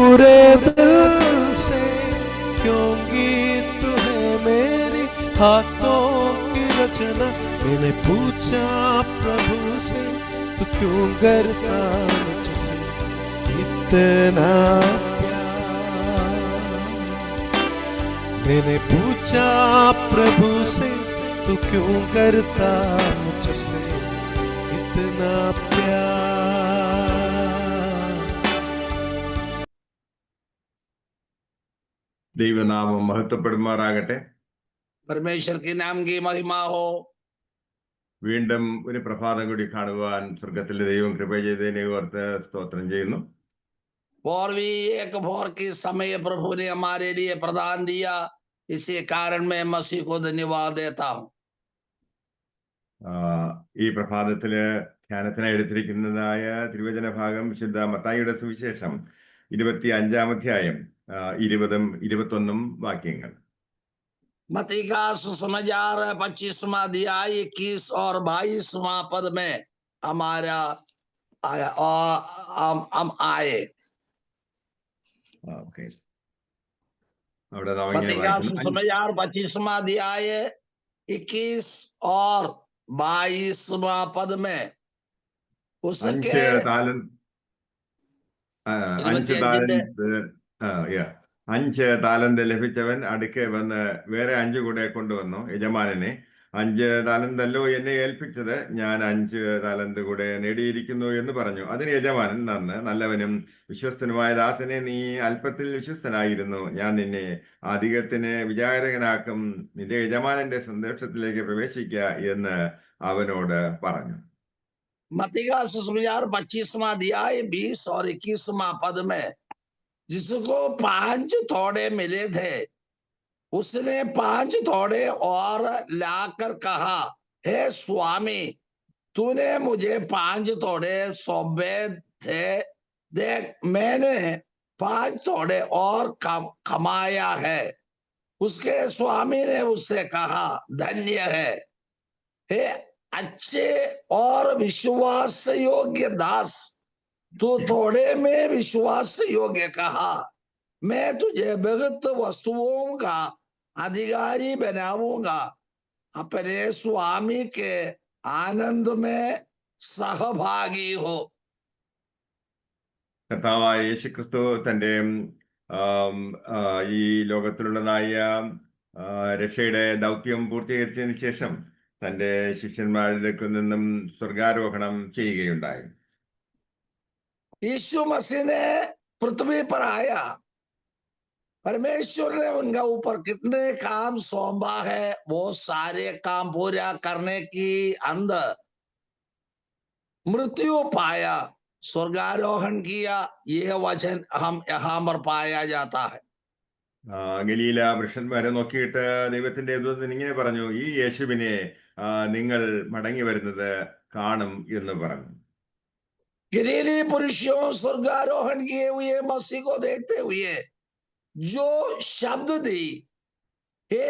पूरे दिल से, क्योंकि तू है मेरी हाथों की रचना। मैंने पूछा प्रभु से, तू क्यों करता मुझसे इतना प्यार। मैंने पूछा प्रभु से, तू क्यों करता मुझसे इतना प्यार। ദൈവനാമം മഹത്വപ്പെടുമാറാകട്ടെ. परमेश्वर के नाम की महिमा हो। വീണ്ടും ഒരു പ്രഭാതം കൂടി കാണുവാൻ സ്വർഗത്തിലെ ദൈവം കൃപ ചെയ്തതിനെ ഓർത്ത് സ്തോത്രം ചെയ്യുന്നു. और भी एक भोर के समय प्रभु ने हमारे लिए प्रदान दिया, इसी कारण मैं मसीह को धन्यवाद देता हूँ। ഈ പ്രഭാതത്തില് ധ്യാനത്തിനായി എടുത്തിരിക്കുന്നതായ തിരുവചന ഭാഗം വിശുദ്ധ മത്തായിയുടെ സുവിശേഷം 25-ാം അധ്യായം 20-21 വാക്യങ്ങൾ. मत्ती का सुसमाचार 25वां अध्याय 21 और 22वां पद में हमारा हम आए। അവിടെ मत्ती का सुसमाचार 25वां अध्याय 21 और 22वां पद में उसके 5 താലന്ത് ലഭിച്ചവൻ അടുക്കെ വന്ന് വേറെ 5 കൂടെ കൊണ്ടുവന്നു. യജമാനനെ, 5 താലന്തല്ലോ എന്നെ ഏൽപ്പിച്ചത്, ഞാൻ 5 താലന്ത് കൂടെ നേടിയിരിക്കുന്നു എന്ന് പറഞ്ഞു. അതിന് യജമാനൻ, നന്ന് നല്ലവനും വിശ്വസ്തനുമായ ദാസനെ, നീ അല്പത്തിൽ വിശ്വസ്തനായിരുന്നു, ഞാൻ നിന്നെ അധികത്തിന് വിചാരകനാക്കും, നിന്റെ യജമാനന്റെ സന്തോഷത്തിലേക്ക് പ്രവേശിക്കുക എന്ന് അവനോട് പറഞ്ഞു. मत्ती का सुसमाचार 25वां अध्याय 20 और 21वां पद में जिसको 5 थोड़े मिले थे, उसने 5 थोड़े और लाकर कहा, हे स्वामी, तूने मुझे 5 थोड़े सौंपे थे, देख मैंने 5 थोड़े और कमाया है। उसके स्वामी ने उससे कहा, धन्य है हे अच्छे और विश्वास योग्य दास, तू थोड़े में विश्वास योग्य कहा, मैं तुझे बहुत वस्तुओं का अधिकारी बनाऊंगा, अपने स्वामी के आनंद में सहभागी हो। കർത്താവായ യേശുക്രിസ്തു തൻ്റെ ഈ ലോകത്തിലുള്ളതായ രക്ഷയുടെ ദൗത്യം പൂർത്തീകരിച്ചതിന് ശേഷം തൻ്റെ ശിഷ്യന്മാരുടെ നിന്നും സ്വർഗാരോഹണം ചെയ്യുകയുണ്ടായി. यीशु मसीह ने पृथ्वी पर आया, परमेश्वर ने उनका ऊपर कितने काम सौंपा है, वो सारे काम पूरा करने की अंदर मृत्यु पाया, स्वर्गारोहण किया, यह वचन हम यहाँ पर पाया जाता है। ഗലീല പുരുഷന്മാരെ നോക്കിയിട്ട് ദൈവത്തിന്റെ ദൂതൻ ഇങ്ങനെ പറഞ്ഞു, ഈ യേശുവിനെ നിങ്ങൾ മടങ്ങി വരുന്നത് കാണും എന്ന് പറഞ്ഞു. गलीली पुरुषों स्वर्गारोहण किए हुए मसीह को देखते हुए जो शब्द दी, हे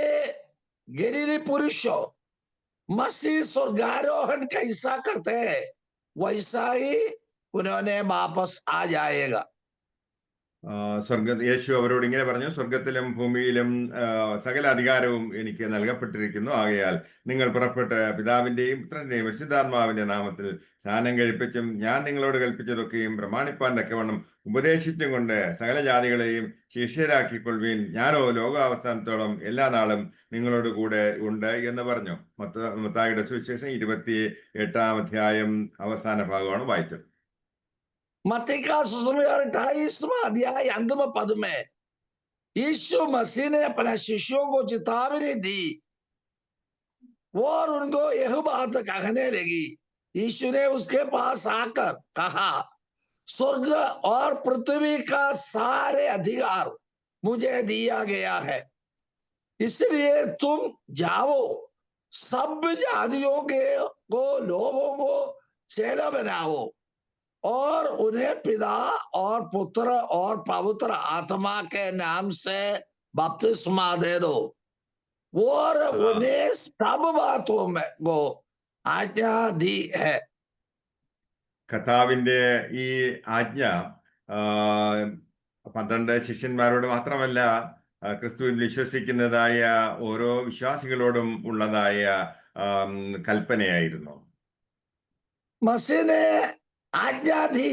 गलीली पुरुषों, मसीह स्वर्गारोहण कैसा करते हैं वैसा ही उन्होंने वापस आ जाएगा. യേശു അവരോട് ഇങ്ങനെ പറഞ്ഞു, സ്വർഗത്തിലും ഭൂമിയിലും സകല അധികാരവും എനിക്ക് നൽകപ്പെട്ടിരിക്കുന്നു. ആകയാൽ നിങ്ങൾ പുറപ്പെട്ട് പിതാവിന്റെയും പുത്രന്റെയും പരിശുദ്ധാത്മാവിന്റെ നാമത്തിൽ സ്നാനം കഴിപ്പിച്ചും ഞാൻ നിങ്ങളോട് കൽപ്പിച്ചതൊക്കെയും പ്രമാണിപ്പാൻ തക്കവണ്ണം ഉപദേശിച്ചും കൊണ്ട് സകല ജാതികളെയും ശിഷ്യരാക്കിക്കൊള്ളുവീൻ, ഞാനോ ലോകാവസാനത്തോളം എല്ലാ നാളും നിങ്ങളോട് കൂടെ ഉണ്ട് എന്ന് പറഞ്ഞു. മത്തായിയുടെ സുവിശേഷം 28-ാം അധ്യായം അവസാന ഭാഗമാണ് വായിച്ചത്. मत्ती का सुसमाचार 28वां अध्याय अंतिम पद में यीशु मसीह ने अपने शिष्यों को चेतावनी दी और उनको यह बात कहने लगी. यीशु ने उसके पास आकर कहा, स्वर्ग और पृथ्वी का सारे अधिकार मुझे दिया गया है, इसलिए तुम जाओ, सब जातियों को लोगों को चेला बनाओ और उन्हें पिता और पुत्र और पवित्र आत्मा के नाम से बपतिस्मा दे दो और उन्हें सब बातों में को आज्ञा दी है. കർത്താവിന്റെ ഈ ആജ്ഞ 12 ശിഷ്യന്മാരോട് മാത്രമല്ല, ക്രിസ്തുവിൽ വിശ്വസിക്കുന്നതായ ഓരോ വിശ്വാസികളോടും ഉള്ളതായ കൽപ്പനയായിരുന്നു. मसीह ने आज्ञा दी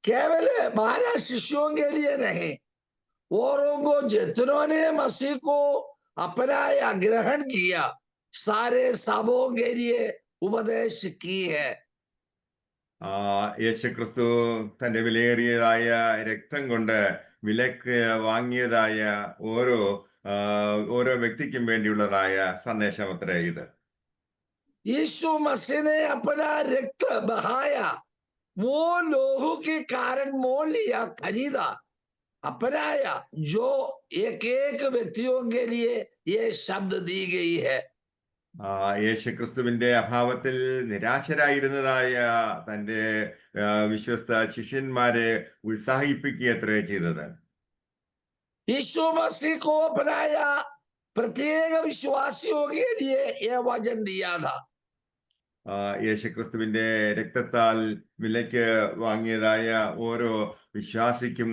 केवल 12 शिष्यों के लिए नहीं, औरों को जितनों ने मसीह को अपनाया ग्रहण किया सारे सबों के लिए उपदेश की है. യേശു ക്രിസ്തു തന്റെ വിലയേറിയതായ രക്തം കൊണ്ട് വിലക്ക് വാങ്ങിയതായ ഓരോ വ്യക്തിക്കും വേണ്ടിയുള്ളതായ സന്ദേശമത്രേ ഇത്. यीशु मसीह ने अपना रक्त बहाया, वो लोगों के कारण मोल लिया, खरीदा, अपनाया, जो एक एक व्यक्तियों के लिए ये शब्द दी गई है. യേശു ക്രിസ്തുവിന്റെ അഭാവത്തിൽ നിരാശരായിരുന്നതായ തന്റെ വിശ്വസ്ത ശിഷ്യന്മാരെ ഉത്സാഹിപ്പിക്കുകയത്രേ ചെയ്തത്. यीशु मसीह को अपनाया, प्रत्येक विश्वासियों के लिए यह वचन दिया था. യേശു ക്രിസ്തുവിന്റെ രക്തത്താൽ വിലയ്ക്ക് വാങ്ങിയതായ ഓരോ വിശ്വാസിക്കും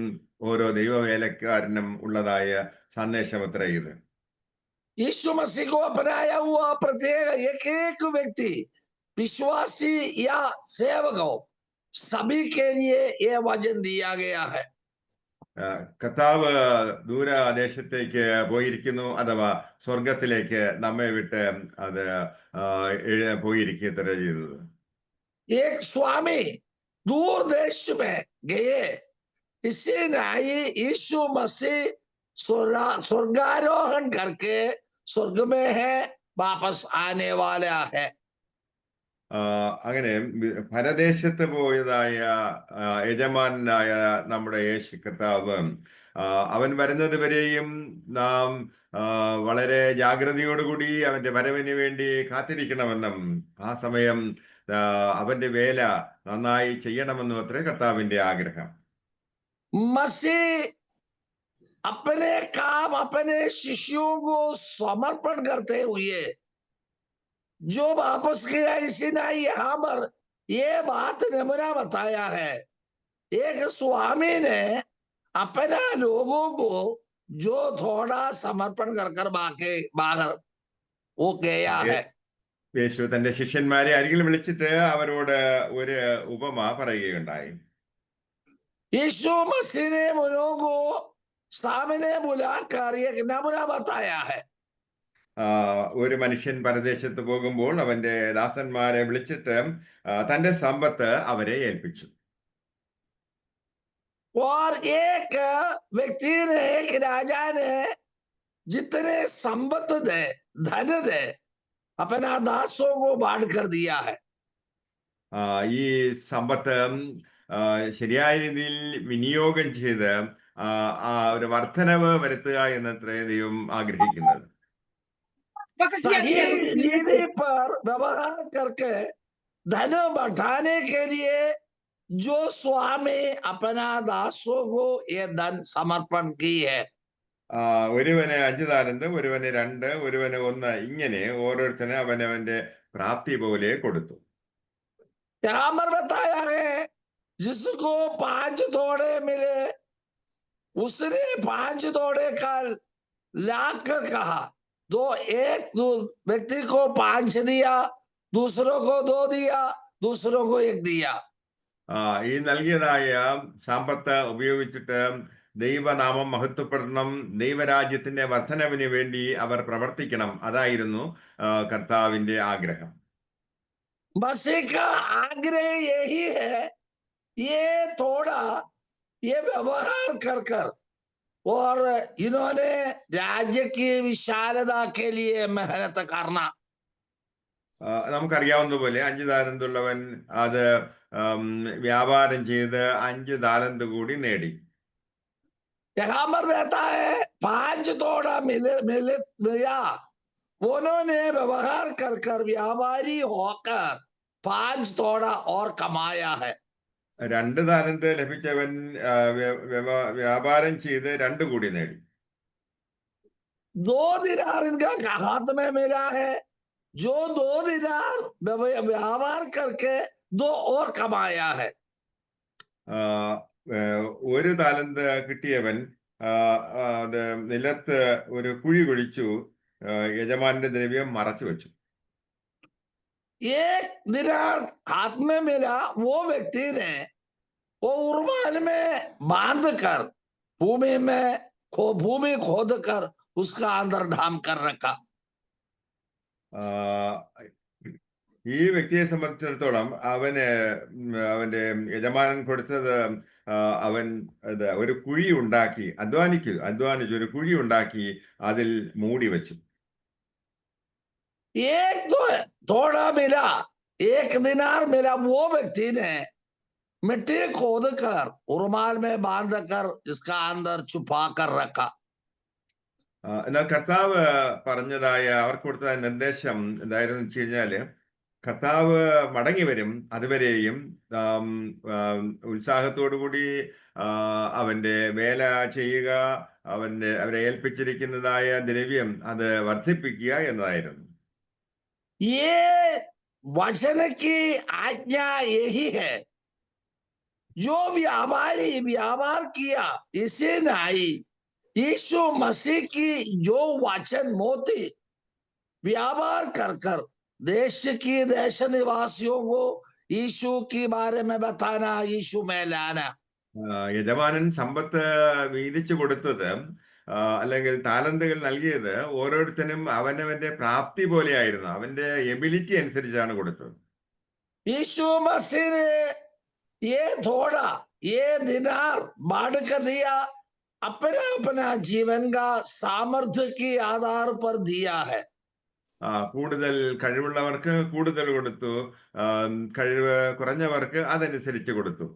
ഓരോ ദൈവവേലക്കാരനും ഉള്ളതായ സന്ദേശമത്രേ ഇത്. यीशु मसीह को अपनाया हुआ प्रत्येक एक एक व्यक्ति, विश्वासी या सेवकों, सभी के लिए यह वचन दिया गया है. കർത്താവ് ദൂരദേശത്തേക്ക് പോയിരിക്കുന്നു, അഥവാ സ്വർഗത്തിലേക്ക് നമ്മെ വിട്ട് അത് പോയിരിക്കത്രേ ചെയ്തത്. एक स्वामी दूर देश में गए, इसी नहीं यीशु मसीह स्वर्गारोहण करके स्वर्ग में है, वापस आने वाला है. അങ്ങനെ പരദേശത്ത് പോയതായ യജമാനായ നമ്മുടെ യേശു കർത്താവ് അവൻ വരുന്നത് വരെയും നാം വളരെ ജാഗ്രതയോടുകൂടി അവന്റെ വരവിന് വേണ്ടി കാത്തിരിക്കണമെന്നും ആ സമയം അവന്റെ വേല നന്നായി ചെയ്യണമെന്നും അത്രേ കർത്താവിന്റെ ആഗ്രഹം. मसीह अपने काम अपने शिष्यों को समर्पण करते हुए जो वापस किया, इसी ने यहाँ पर ये बात नमूना बताया है. एक स्वामी ने अपना लोगों को जो थोड़ा समर्पण कर बाहर वो गया है. യേശു തന്റെ ശിഷ്യന്മാരെ അരികിൽ വിളിച്ചിട്ട് അവരോട് ഒരു ഉപമ പറയുകയുണ്ടായി. यीशु मसीह ने उन्हों को सामने बुलाकर एक नमूना बताया है. ഒരു മനുഷ്യൻ പരദേശത്ത് പോകുമ്പോൾ അവന്റെ ദാസന്മാരെ വിളിച്ചിട്ട് തന്റെ സമ്പത്ത് അവരെ ഏൽപ്പിച്ചു. और एक व्यक्ति ने, एक राजा ने जितने संपत्ति दे, धन दे, अपना दासों को बांट कर दिया है. ഈ സമ്പത്ത് ശരിയായ രീതിയിൽ വിനിയോഗം ചെയ്ത് ഒരു വർധനവ് വരുത്തുക എന്നത്രേ ദൈവം ആഗ്രഹിക്കുന്നത്. सही नीति पर व्यवहार करके धन बढ़ाने के लिए जो स्वामी अपना दासों को ये धन समर्पण की है. ഒരുവന് 5 താലന്ത്, ഒരുവന് 2, ഒരുവന് 1, ഇങ്ങനെ ഓരോരുത്തരും അവനവന്റെ പ്രാപ്തി പോലെ കൊടുത്തു. यहाँ पर बताया है, जिसको 5 थोड़े मिले उसने 5 थोड़े का लाकर कहा, एक व्यक्ति को 5 दिया, दूसरों को 2 दिया, दूसरों को 1 दिया. ഈ നൽകിയതായ സമ്പത്ത് ഉപയോഗിച്ചിട്ട് ദൈവനാമം മഹത്വപ്പെടണം, ദൈവരാജ്യത്തിന്റെ വർധനവിന് വേണ്ടി അവർ പ്രവർത്തിക്കണം. അതായിരുന്നു കർത്താവിന്റെ ആഗ്രഹം. मसीह का आग्रह यही है, ये थोड़ा ये व्यवहार कर और इन्होंने राज्य की विशालता के लिए मेहनत करना. നമുക്കറിയാവുന്നതുപോലെ 5 താലന്തുള്ളവൻ അത് വ്യാപാരം ചെയ്ത് 5 താലന്ത് കൂടി നേടി. यहाँ पर रहता है 5 थोड़ा मिला, उन्होंने व्यवहार कर व्यापारी होकर 5 थोड़ा और कमाया है. 2 താലന്ത് ലഭിച്ചവൻ വ്യാപാരം ചെയ്ത് 2 കൂടി നേടി. 2 दिनार इनका हाथ में मिला है, जो 2 दिनार व्यवहार करके 2 और कमाया है. ഒരു താലന്ത് കിട്ടിയവൻ അത് നിലത്ത് ഒരു കുഴി കുഴിച്ചു യജമാനന്റെ ദ്രവ്യം മറച്ചു വെച്ചു. एक दिनार हाथ में मिला, वो व्यक्ति ने वो उर्माल में बांध कर भूमि खोद कर उसका अंदर ढाम कर रखा. ആ, ഈ വ്യക്തിയെ സംബന്ധിച്ചിടത്തോളം അവന്റെ യജമാനൻ കൊടുത്തത് അവൻ ഒരു കുഴി ഉണ്ടാക്കി അധ്വാനിച്ച് ഒരു കുഴി ഉണ്ടാക്കി അതിൽ മൂടി വെച്ചു. एक तो थोड़ा मिला, एक दिनार मिला, वो व्यक्ति ने मिट्टी खोद कर उर्माल में बांध कर इसका अंदर छुपा कर रखा. എന്നാൽ കർത്താവ് പറഞ്ഞതായ അവർക്ക് കൊടുത്ത നിർദ്ദേശം എന്തായിരുന്നു വെച്ച് കഴിഞ്ഞാല്, കർത്താവ് മടങ്ങി വരും, അതുവരെയും ഉത്സാഹത്തോടുകൂടി അവന്റെ വേല ചെയ്യുക, അവരെ ഏൽപ്പിച്ചിരിക്കുന്നതായ ദ്രവ്യം അത് വർദ്ധിപ്പിക്കുക എന്നതായിരുന്നു. ये वचन की आज्ञा यही है. जो व्यापारी व्यापार किया इसे नहीं, यीशु मसीह की जो वचन मोती व्यापार कर कर देश निवासियों को यीशु के बारे में बताना, यीशु में लाना. യജമാനൻ സമ്പത്ത് വീതിച്ചു കൊടുത്തത് അല്ലെങ്കിൽ താലന്തുകൾ നൽകിയത് ഓരോരുത്തരും അവനവന്റെ പ്രാപ്തി പോലെയായിരുന്നു, അവന്റെ എബിലിറ്റി അനുസരിച്ചാണ് കൊടുത്തത്. यीशु मसीह ने ये थोड़ा ये दिनार बांट कर दिया, अपना अपना जीवन का सामर्थ्य के आधार पर दिया है. കൂടുതൽ കഴിവുള്ളവർക്ക് കൂടുതൽ കൊടുത്തു, കഴിവ് കുറഞ്ഞവർക്ക് അതനുസരിച്ച് കൊടുത്തു.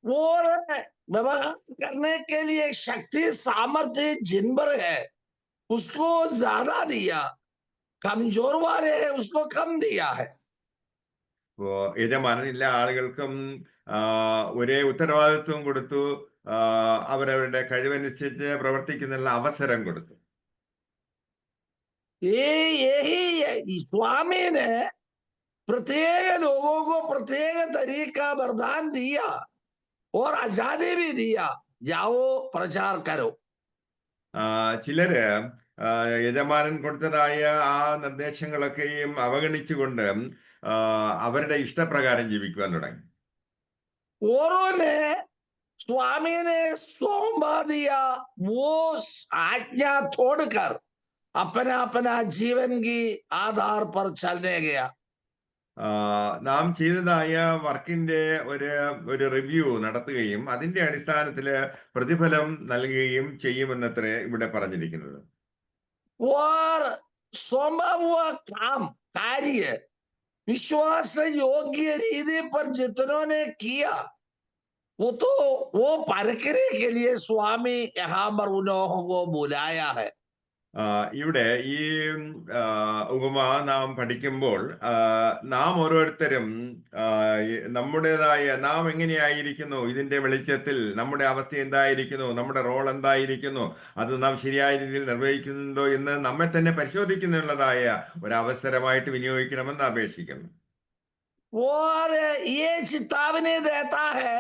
और व्यवहार करने के लिए शक्ति सामर्थ्य जिन पर है उसको ज्यादा दिया, कमजोर वाले है उसको कम दिया है. യജമാനൻ എല്ലാ ആളുകൾക്കും ഒരേ ഉത്തരവാദിത്വം കൊടുത്തു, അവരവരുടെ കഴിവനുസരിച്ച് പ്രവർത്തിക്കുന്നതിനുള്ള അവസരം കൊടുത്തു. यही स्वामी ने प्रत्येक लोगों को प्रत्येक तरीका वरदान दिया और आजादी भी दिया, जाओ प्रचार करो. ചിലര് യജമാനൻ കൊടുത്തതായ ആ നിർദ്ദേശങ്ങളൊക്കെയും അവഗണിച്ചുകൊണ്ട് അവരുടെ ഇഷ്ടപ്രകാരം ജീവിക്കുവാൻ തുടങ്ങി. औरों ने स्वामी ने सौंपा दिया, वो आज्ञा छोड़कर अपना अपना जीवन की आधार पर चलने गया. നാം ചെയ്തതായ വർക്കിന്റെ ഒരു റിവ്യൂ നടത്തുകയും അതിന്റെ അടിസ്ഥാനത്തില് പ്രതിഫലം നൽകുകയും ചെയ്യുമെന്നത്രേ ഇവിടെ പറഞ്ഞിരിക്കുന്നത്. और सौंपा हुआ काम कार्य विश्वास योग्य रीति पर जितनों ने किया वो परखने के लिए स्वामी यहाँ पर उन्होंने को बुलाया है. ഇവിടെ ഈ ഉപമ നാം പഠിക്കുമ്പോൾ നാം ഓരോരുത്തരും നമ്മുടേതായ നാം എങ്ങനെയായിരിക്കുന്നു, ഇതിന്റെ വെളിച്ചത്തിൽ നമ്മുടെ അവസ്ഥ എന്തായിരിക്കുന്നു, നമ്മുടെ റോൾ എന്തായിരിക്കുന്നു, അത് നാം ശരിയായ രീതിയിൽ നിർവഹിക്കുന്നുണ്ടോ എന്ന് നമ്മെ തന്നെ പരിശോധിക്കുന്നുള്ളതായ ഒരു അവസരമായിട്ട് വിനിയോഗിക്കണമെന്ന് അപേക്ഷിക്കുന്നു. और ये चेतावनी देता है,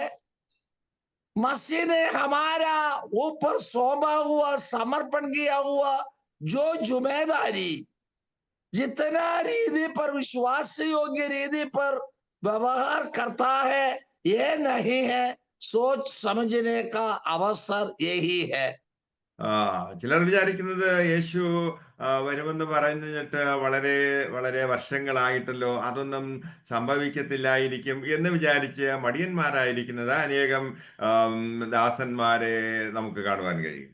मसीह ने हमारा ऊपर सौंपा हुआ समर्पण किया हुआ जो जिम्मेदारी जितना रीति पर विश्वास योग्य रीति पर व्यवहार करता है, ये नहीं है, सोच समझने का अवसर यही है. ചിലർ വിചാരിക്കുന്നത് യേശു വരുമെന്ന് പറഞ്ഞിട്ട് വളരെ വളരെ വർഷങ്ങളായിട്ടല്ലോ, അതൊന്നും സംഭവിക്കത്തില്ലായിരിക്കും എന്ന് വിചാരിച്ച് മടിയന്മാരായിരിക്കുന്നത് അനേകം ദാസന്മാരെ നമുക്ക് കാണുവാൻ കഴിയും.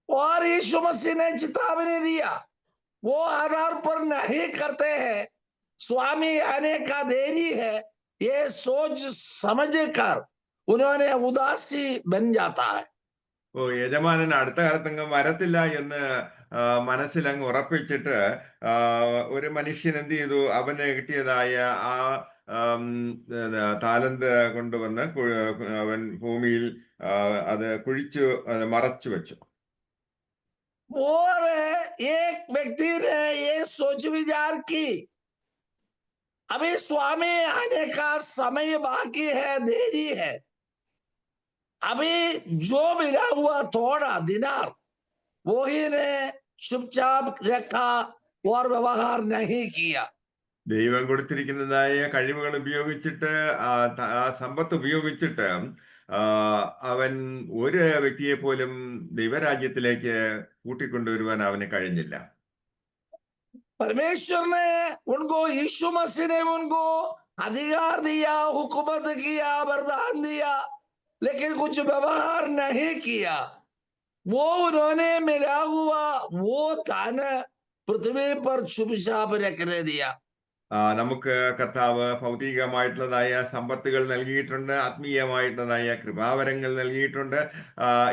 और यीशु मसीह ने चेतावनी दिया, वो आधार पर नहीं करते हैं, स्वामी आने का देरी है, ये सोच समझ कर उन्होंने उदासी बन जाता है. യജമാനൻ അടുത്ത കാലത്തെങ്ങും വരത്തില്ല എന്ന് മനസ്സിലങ്ങ് ഉറപ്പിച്ചിട്ട് ഒരു മനുഷ്യൻ എന്ത് ചെയ്തു, അവന് കിട്ടിയതായ ആ താലന്ത് കൊണ്ടുവന്ന് അവൻ ഭൂമിയിൽ അത് കുഴിച്ചു മറച്ചു വെച്ചു. और एक व्यक्ति ने ये सोच विचार की, अभी स्वामी आने का समय बाकी है, देरी है। अभी जो मिला हुआ थोड़ा दिनार वही ने चुपचाप रखा और व्यवहार नहीं किया। ദൈവം കൊടുത്തിരിക്കുന്നതായ കഴിവുകൾ ഉപയോഗിച്ചിട്ട് ആ സമ്പത്ത് ഉപയോഗിച്ചിട്ട് ആ, അവൻ ഒരു വ്യക്തിയെ പോലും ദൈവരാജ്യത്തിലേക്ക് കൂട്ടിക്കൊണ്ടുവരുവാൻ അവന് കഴിഞ്ഞില്ല. परमेश्वर ने उनको, यीशु मसीह ने उनको अधिकार दिया, हुकूमत किया, वरदान दिया, लेकिन कुछ व्यवहार नहीं किया। वो उन्होंने मिला हुआ वो धन पृथ्वी पर चुपचाप रखने दिया। നമുക്ക് കർത്താവ് ഭൗതികമായിട്ടുള്ളതായ സമ്പത്തുകൾ നൽകിയിട്ടുണ്ട്, ആത്മീയമായിട്ടുള്ളതായ കൃപാവരങ്ങൾ നൽകിയിട്ടുണ്ട്.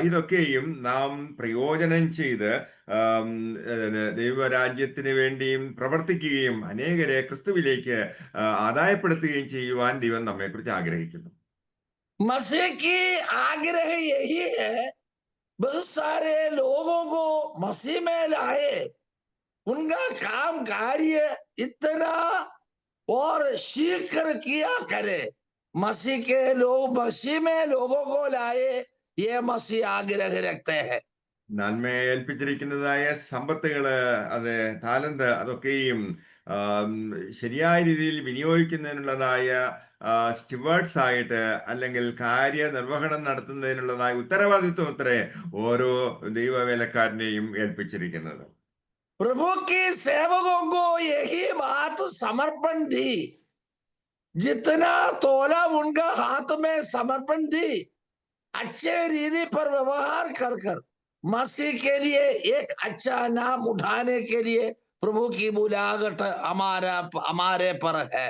ഇതൊക്കെയും നാം പ്രയോജനം ചെയ്ത് ദൈവരാജ്യത്തിന് വേണ്ടിയും പ്രവർത്തിക്കുകയും അനേകരെ ക്രിസ്തുവിലേക്ക് ആദായപ്പെടുത്തുകയും ചെയ്യുവാൻ ദൈവം നമ്മെക്കുറിച്ച് ആഗ്രഹിക്കുന്നു. मसीह की आग्रह यही है, बहुत सारे लोगों को मसीह में लाए, उनका काम कार्य इतना और शीघ्र किया करे। मसीह के लोग मसीह में लोगों को लाए, ये मसीह आग्रह रखते हैं। നന്മയെ ഏൽപ്പിച്ചിരിക്കുന്നതായ സമ്പത്തുകള്, അത് താലന്ത്, അതൊക്കെയും ശരിയായ രീതിയിൽ വിനിയോഗിക്കുന്നതിനുള്ളതായ സ്റ്റുവേർഡ്സ് ആയിട്ട്, അല്ലെങ്കിൽ കാര്യനിർവഹണം നടത്തുന്നതിനുള്ളതായ ഉത്തരവാദിത്വം അത്രേ ഓരോ ദൈവവേലക്കാരനെയും ഏൽപ്പിച്ചിരിക്കുന്നത്. प्रभु की सेवकों को यही बात समर्पण दी, जितना तोला उनका हाथ में समर्पण दी, अच्छे रीति पर व्यवहार कर कर मसीह के लिए एक अच्छा नाम उठाने के लिए प्रभु की बुलाहट हमारे पर है।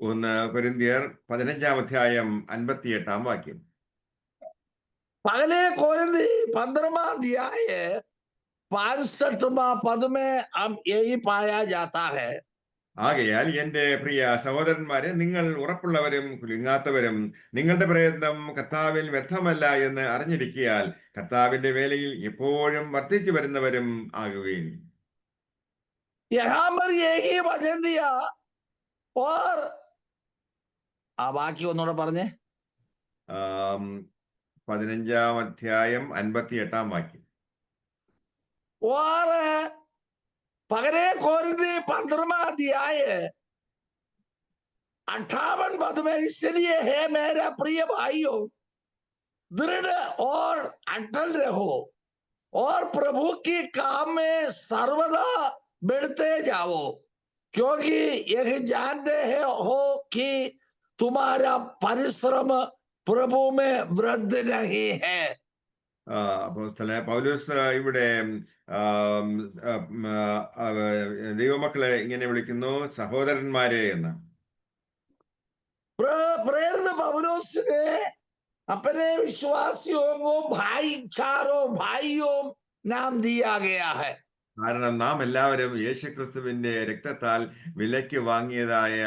1 കൊരിന്ത്യർ 15-ാം അധ്യായം 58-ാം വാക്യം. पहले कोरिन्थी 15वां अध्याय 65वां पद में हम यही पाया जाता है। ആകയാൽ എന്റെ പ്രിയ സഹോദരന്മാരെ, നിങ്ങൾ ഉറപ്പുള്ളവരും കുലുങ്ങാത്തവരും നിങ്ങളുടെ പ്രയത്നം കർത്താവിൽ വ്യർത്ഥമല്ല എന്ന് അറിഞ്ഞിരിക്കയാൽ കർത്താവിന്റെ വേലയിൽ എപ്പോഴും വർദ്ധിച്ചു വരുന്നവരും ആകുകയും. यहाँ पर यही वचन दिया और ബാക്കി ഒന്നുകൂടെ പറഞ്ഞേ. 15-ാം അധ്യായം 58-ാം വാക്യം. और पहले कोरिन्थी 15वां अध्याय 58 पद में, इसलिए है मेरे प्रिय भाइयों, दृढ़ और अटल रहो और प्रभु की काम में सर्वदा बढ़ते जाओ, क्योंकि यह जानते हो कि तुम्हारा परिश्रम प्रभु में वृद्धि नहीं है. അപ്പോസ്തലനായ പൗലോസ് ഇവിടെ ദൈവമക്കളെ ഇങ്ങനെ വിളിക്കുന്നു, സഹോദരന്മാരെ എന്ന്. प्रेरित पौलुस ने अपने विश्वासियों को भाइयों नाम दिया गया है. കാരണം നാം എല്ലാവരും യേശുക്രിസ്തുവിന്റെ രക്തത്താൽ വിലയ്ക്ക് വാങ്ങിയതായ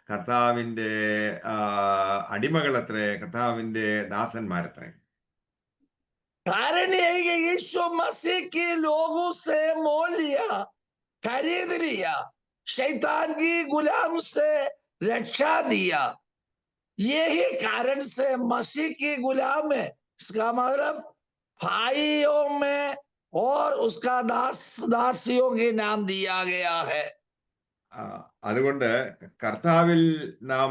കർത്താവിന്റെ അടിമകളത്രേ, കർത്താവിന്റെ ദാസന്മാരത്രേ. कारण यह कि यीशु मसीह के लोगों से मोल लिया, खरीद लिया, शैतान की गुलाम से रक्षा दिया. यही कारण से मसीह की गुलाम है, इसका मतलब भाइयों में और उसका दासियों के नाम दिया गया है. അതുകൊണ്ട് കർത്താവിൽ നാം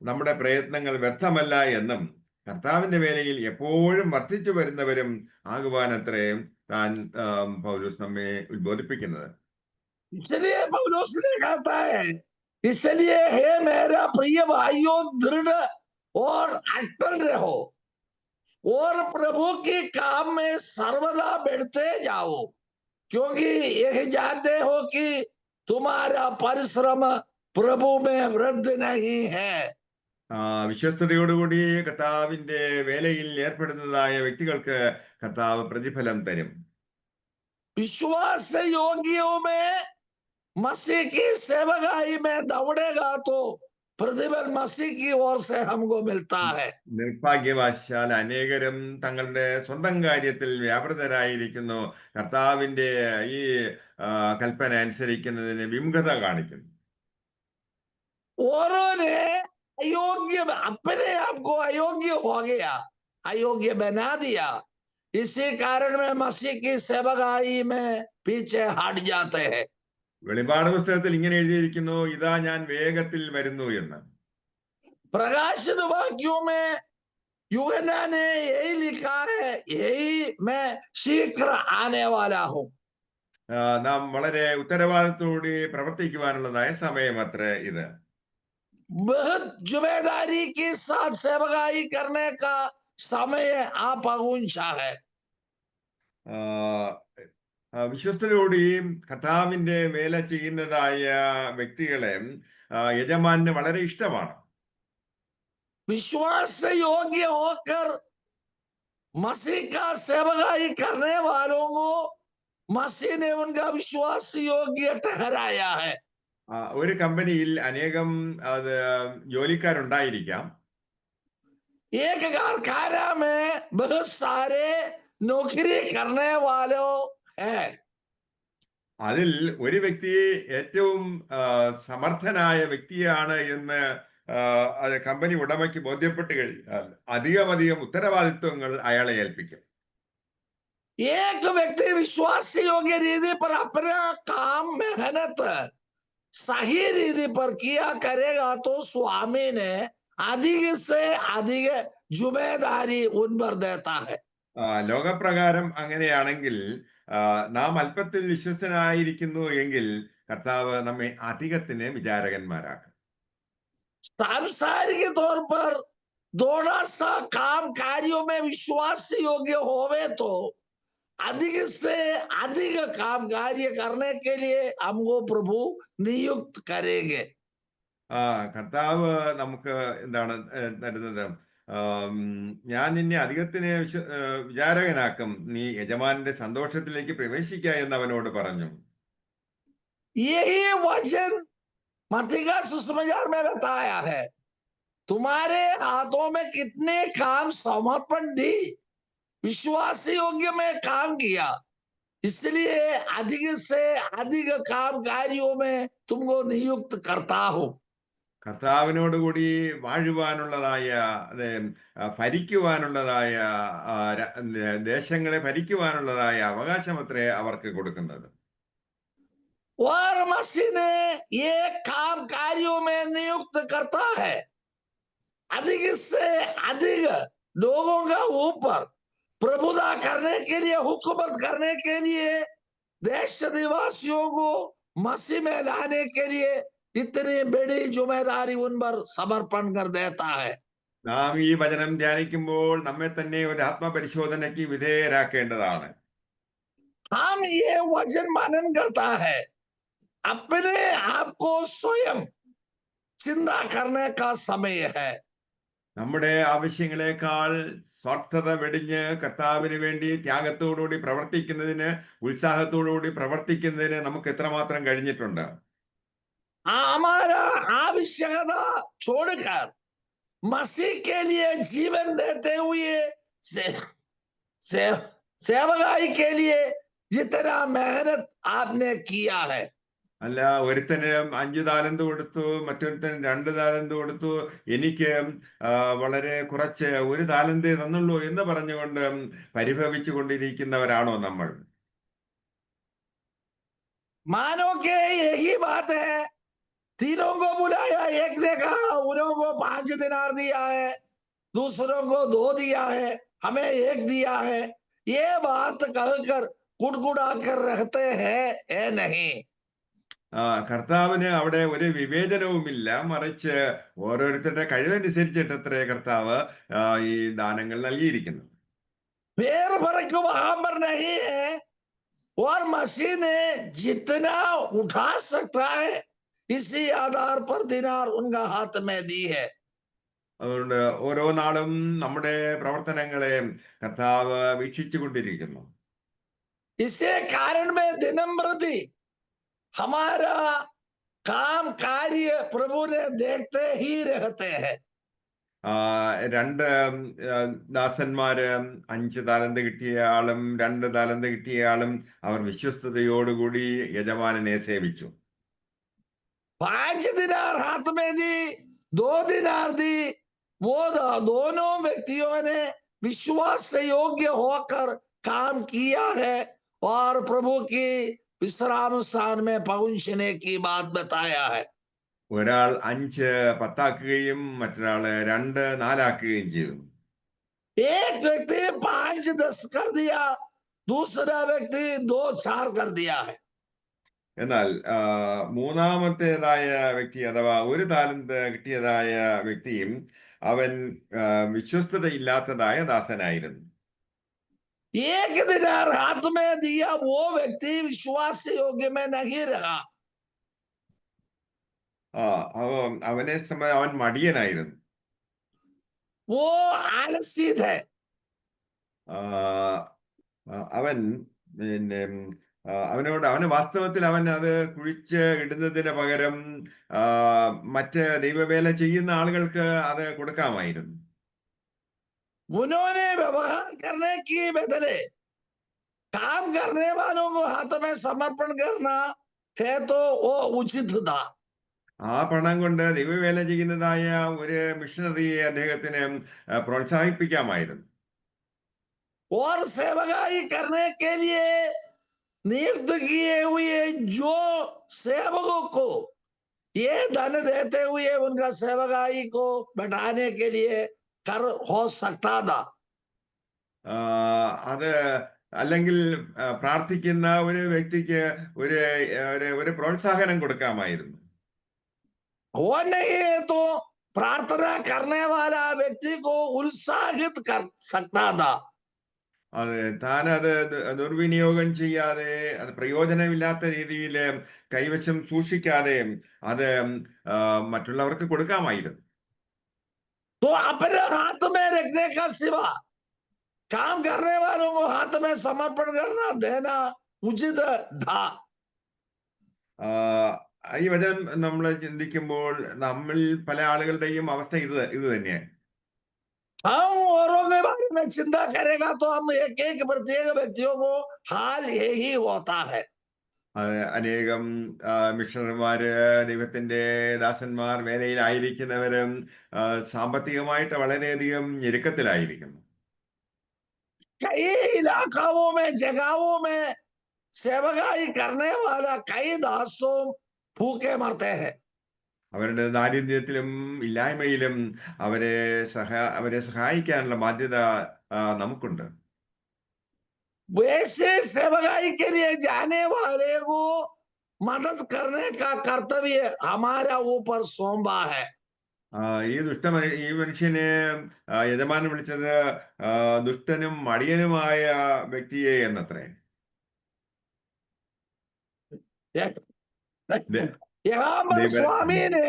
നമ്മുടെ പ്രയത്നങ്ങൾ വ്യർത്ഥമല്ല എന്നും കർത്താവിന്റെ വേലയിൽ എപ്പോഴും വർദ്ധിച്ചു വരുന്നവരും ആകുവാനത്രയും താൻ പൗലോസ് നമ്മെ ഉത്ബോധിപ്പിക്കുന്നത്. इसलिए पौलुस ने कहता है, इसलिए हे मेरा प्रिय भाइयों, दृढ़ और अटल रहो और प्रभु के काम में सर्वदा बढ़ते जाओ, क्योंकि यह जानते हो कि तुम्हारा परिश्रम प्रभु में वृद्धि नहीं है. വിശ്വസ്തയോടുകൂടി കർത്താവിന്റെ വേലയിൽ ഏർപ്പെടുന്നതായ വ്യക്തികൾക്ക് കർത്താവ് പ്രതിഫലം തരും. विश्वास योगियों में मसीह की सेवकाई में दौड़ेगा तो प्रतिफल मसीह की ओर से हमको मिलता है. നിർഭാഗ്യവശാൽ അനേകരും തങ്ങളുടെ സ്വന്തം കാര്യത്തിൽ വ്യാപൃതരായിരിക്കുന്നു, കർത്താവിന്റെ ഈ കൽപ്പന അനുസരിക്കുന്നതിന് വിമുഖത കാണിക്കുന്നു. औरों ने अयोग्य, अपने आप को अयोग्य हो गया, अयोग्य बना दिया। इसी कारण में मसीह की सेवकाई में पीछे हट जाते हैं। വെളിപാട് പുസ്തകത്തിൽ ഇങ്ങനെ എഴുതിയിരിക്കുന്നു, ഇതാ ഞാൻ വേഗത്തിൽ വരുന്നു എന്ന്. प्रकाशित वाक्यों में यूहन्ना ने यही लिखा है, यही मैं शीघ्र आने वाला हूं। നാം വളരെ ഉത്തരവാദിത്തോടെ പ്രവർത്തിക്കുവാനുള്ളതായ സമയമത്രേ ഇത്. बहुत जिम्मेदारी के साथ सेवकाई करने का समय आ पहुंचा है। വിശ്വസ്തരോടെയും കർത്താവിന്റെ വേല ചെയ്യുന്നതായ വ്യക്തികളെ യജമാനന് വളരെ ഇഷ്ടമാണ്. विश्वास से योग्य होकर मसीह का सेवकाई करने वालों को मसीह ने उनका विश्वास योग्य ठहराया है। ഒരു കമ്പനിയിൽ അനേകം ജോലിക്കാരുണ്ടായിരിക്കാം. एक कारखाना में बहुत सारे नौकरी करने वालों है। അതിൽ ഒരു വ്യക്തി ഏറ്റവും സമർത്ഥനായ വ്യക്തിയാണ് എന്ന് കമ്പനി ഉടമയ്ക്ക് ബോധ്യപ്പെട്ട് കഴിഞ്ഞാൽ അധികം ഉത്തരവാദിത്വങ്ങൾ അയാളെ ഏൽപ്പിക്കും. एक व्यक्ति विश्वास योग्य रीति पर अपना काम मेहनत सही रीति पर किया करेगा तो स्वामी ने अधिक से अधिक जिम्मेदारी उन पर देता है। ലോകപ്രകാരം അങ്ങനെയാണെങ്കിൽ നാം അല്പത്തിൽ വിശ്വസ്തനായിരിക്കുന്നു എങ്കിൽ കർത്താവ് നമ്മെ അധികത്തിന് വിചാരകന്മാരാക്കും. सांसारिक तौर पर थोड़ा सा काम कार्यों में विश्वास योग्य होवे तो अधिक से अधिक काम कार्य करने के लिए हमको प्रभु नियुक्त करेंगे। കർത്താവ് നമുക്ക് എന്താണ് തരുന്നത്? ഞാൻ നിന്നെ അധികത്തിന് വിചാരകനാക്കും, നീ യജമാനന്റെ സന്തോഷത്തിലേക്ക് പ്രവേശിക്കുക എന്ന് അവനോട് പറഞ്ഞു. यही वचन मत्ती का सुसमाचार में बताया है, तुम्हारे हाथों में कितने काम समर्पण दी, विश्वास योग्य में काम किया, इसलिए अधिक से अधिक काम कार्यों में तुमको नियुक्त करता हूं। കർത്താവിനോടുകൂടി വാഴുവാനുള്ളതായ ഭരിക്കുവാനുള്ളതായ ദേശങ്ങളെ ഭരിക്കുവാനുള്ളതായ അവകാശമത്രേ അവർക്ക് കൊടുക്കുന്നത്. और मसीह ने ये काम कार्यों में नियुक्त करता है, अधिक से अधिक लोगों का ऊपर प्रभुता करने के लिए, हुकूमत करने के लिए, देश निवासियों को मसीह में लाने के लिए इतनी बड़ी जिम्मेदारी उन पर समर्पण कर देता है। നാം ഈ വചനം ധ്യാനിക്കുമ്പോൾ നമ്മെ തന്നെ ഒരു ആത്മപരിശോധനയ്ക്ക് വിധേയരാക്കേണ്ടതാണ്. हम ये वचन मनन करता है, अपने आप को स्वयं चिंता करने का समय है। നമ്മുടെ ആവശ്യങ്ങളെക്കാൾ സ്വാർത്ഥത വെടിഞ്ഞ് കർത്താവിന് വേണ്ടി ത്യാഗത്തോടുകൂടി പ്രവർത്തിക്കുന്നതിന്, ഉത്സാഹത്തോടുകൂടി പ്രവർത്തിക്കുന്നതിന് നമുക്ക് എത്രമാത്രം കഴിഞ്ഞിട്ടുണ്ട്? हमारा आवश्यकता छोड़कर मसीह के लिए जीवन देते हुए सेवकाई के लिए जितना मेहनत आपने किया है, അല്ല, ഒരുത്തന് 5 താലന്ത് കൊടുത്തു, മറ്റൊരുത്തന് 2 താലന്ത് കൊടുത്തു, എനിക്ക് വളരെ കുറച്ച് 1 താലന്തേ തന്നുള്ളൂ എന്ന് പറഞ്ഞുകൊണ്ട് പരിഭവിച്ചു കൊണ്ടിരിക്കുന്നവരാണോ നമ്മൾ? मानो के यही बात है, तीनों को बुलाया, एक ने कहा उन्हों को 5 दिनार दिया है, दूसरों को 2 दिया है, हमें 1 दिया है, ये बात कहकर कुड़कुड़ा कर रहते हैं है नहीं। കർത്താവിന് അവിടെ ഒരു വിവേചനവുമില്ല, മറിച്ച് ഓരോരുത്തരുടെ കഴിവനുസരിച്ചിട്ടത്രേ കർത്താവ് ഈ ദാനങ്ങൾ നൽകിയിരിക്കുന്നത്. पैर फर्क वहां पर नहीं है, और मसीह ने जितना उठा सकता है इसी आधार पर दिनार उनका हाथ में दी है। അതുകൊണ്ട് ഓരോ നാളും നമ്മുടെ പ്രവർത്തനങ്ങളെ കർത്താവ് വീക്ഷിച്ചു കൊണ്ടിരിക്കുന്നു. इसे कारण में दिनम प्रति हमारा काम कार्य प्रभु ने देखते ही रहते हैं। 2 ദാസന്മാര് 5 താലന്ത് കിട്ടിയ ആളും 2 താലന്ത് കിട്ടിയ ആളും അവർ വിശ്വസ്തയോടുകൂടി യജമാനനെ സേവിച്ചു. 5 दिनार हाथ में दी, 2 दिनार दी। वो दोनों व्यक्तियों ने विश्वास से योग्य होकर काम किया है और प्रभु की विश्राम स्थान में पहुंचने की बात बताया है। ഒരാൾ 5 10 മറ്റൊരാള് 2 4 ചെയ്തു. एक व्यक्ति 5 10 कर दिया, दूसरा व्यक्ति 2 4 कर दिया है। എന്നാൽ മൂന്നാമത്തേതായ വ്യക്തി അഥവാ 1 താലന്ത് കിട്ടിയതായ വ്യക്തിയും അവൻ വിശ്വസ്തതയില്ലാത്തതായ ദാസനായിരുന്നു. एक दिनार हाथ में दिया, वो व्यक्ति विश्वास से योग्य में नहीं रहा। അവനെ അവൻ മടിയനായിരുന്നു. वो आलसी थे। അവൻ പിന്നെ അവന് വാസ്തവത്തിൽ അവൻ അത് കുഴിച്ച് ഇടുന്നതിന് പകരം മറ്റ് ദൈവവേല ചെയ്യുന്ന ആളുകൾക്ക് അത് കൊടുക്കാമായിരുന്നു. उन्होंने व्यवहार करने की बदले काम करने वालों को हाथ में समर्पण करना है तो वो उचित था। ആ പണം കൊണ്ട് ദൈവവേല ചെയ്യുന്നതായ ഒരു മിഷണറിയെ അദ്ദേഹത്തിന് പ്രോത്സാഹിപ്പിക്കാമായിരുന്നു. और सेवकाई करने के लिए नियुक्त किए हुए जो सेवकों को ये धन देते हुए उनका सेवकाई को बढ़ाने के लिए कर हो सकता था। അത് അല്ലെങ്കിൽ പ്രാർത്ഥിക്കുന്ന ഒരു വ്യക്തിക്ക് ഒരു പ്രോത്സാഹനം കൊടുക്കാമായിരുന്നു. वो नहीं है तो प्रार्थना करने वाला व्यक्ति को उत्साहित कर सकता था। അത് താനത് ദുർവിനിയോഗം ചെയ്യാതെ അത് പ്രയോജനമില്ലാത്ത രീതിയിൽ കൈവശം സൂക്ഷിക്കാതെ അത് മറ്റുള്ളവർക്ക് കൊടുക്കാമായിരുന്നു. तो अपने हाथ में रखने का सिवा काम करने वालों को हाथ में समर्पण करना देना उचित था। ഈ വചനം നമ്മൾ ചിന്തിക്കുമ്പോൾ നമ്മിൽ പല ആളുകളുടെയും അവസ്ഥ ഇത് തന്നെയാണ്. हम औरों के बारे में चिंता करेगा तो हम एक एक प्रत्येक व्यक्तियों को हाल यही होता है। അനേകം മിഷണറിമാര് ദൈവത്തിന്റെ ദാസന്മാർ വേലയിലായിരിക്കുന്നവരും സാമ്പത്തികമായിട്ട് വളരെയധികം ഞെരുക്കത്തിലായിരിക്കുന്നു. कई इलाकाओं में जगहों में सेवकाई करने वाला कई दासों भूखे मरते हैं। അവരുടെ ദാരിദ്ര്യത്തിലും ഇല്ലായ്മയിലും അവരെ സഹായിക്കാനുള്ള ബാധ്യത നമുക്കുണ്ട്. वैसे सेवकाई के लिए जाने वाले को मदद करने का कर्तव्य हमारा ऊपर सौंपा है। ഈ മനുഷ്യനെ യജമാനൻ വിളിച്ചത് ദുഷ്ടനും മടിയനുമായ വ്യക്തിയെ എന്നത്രേ. यहाँ पर स्वामी ने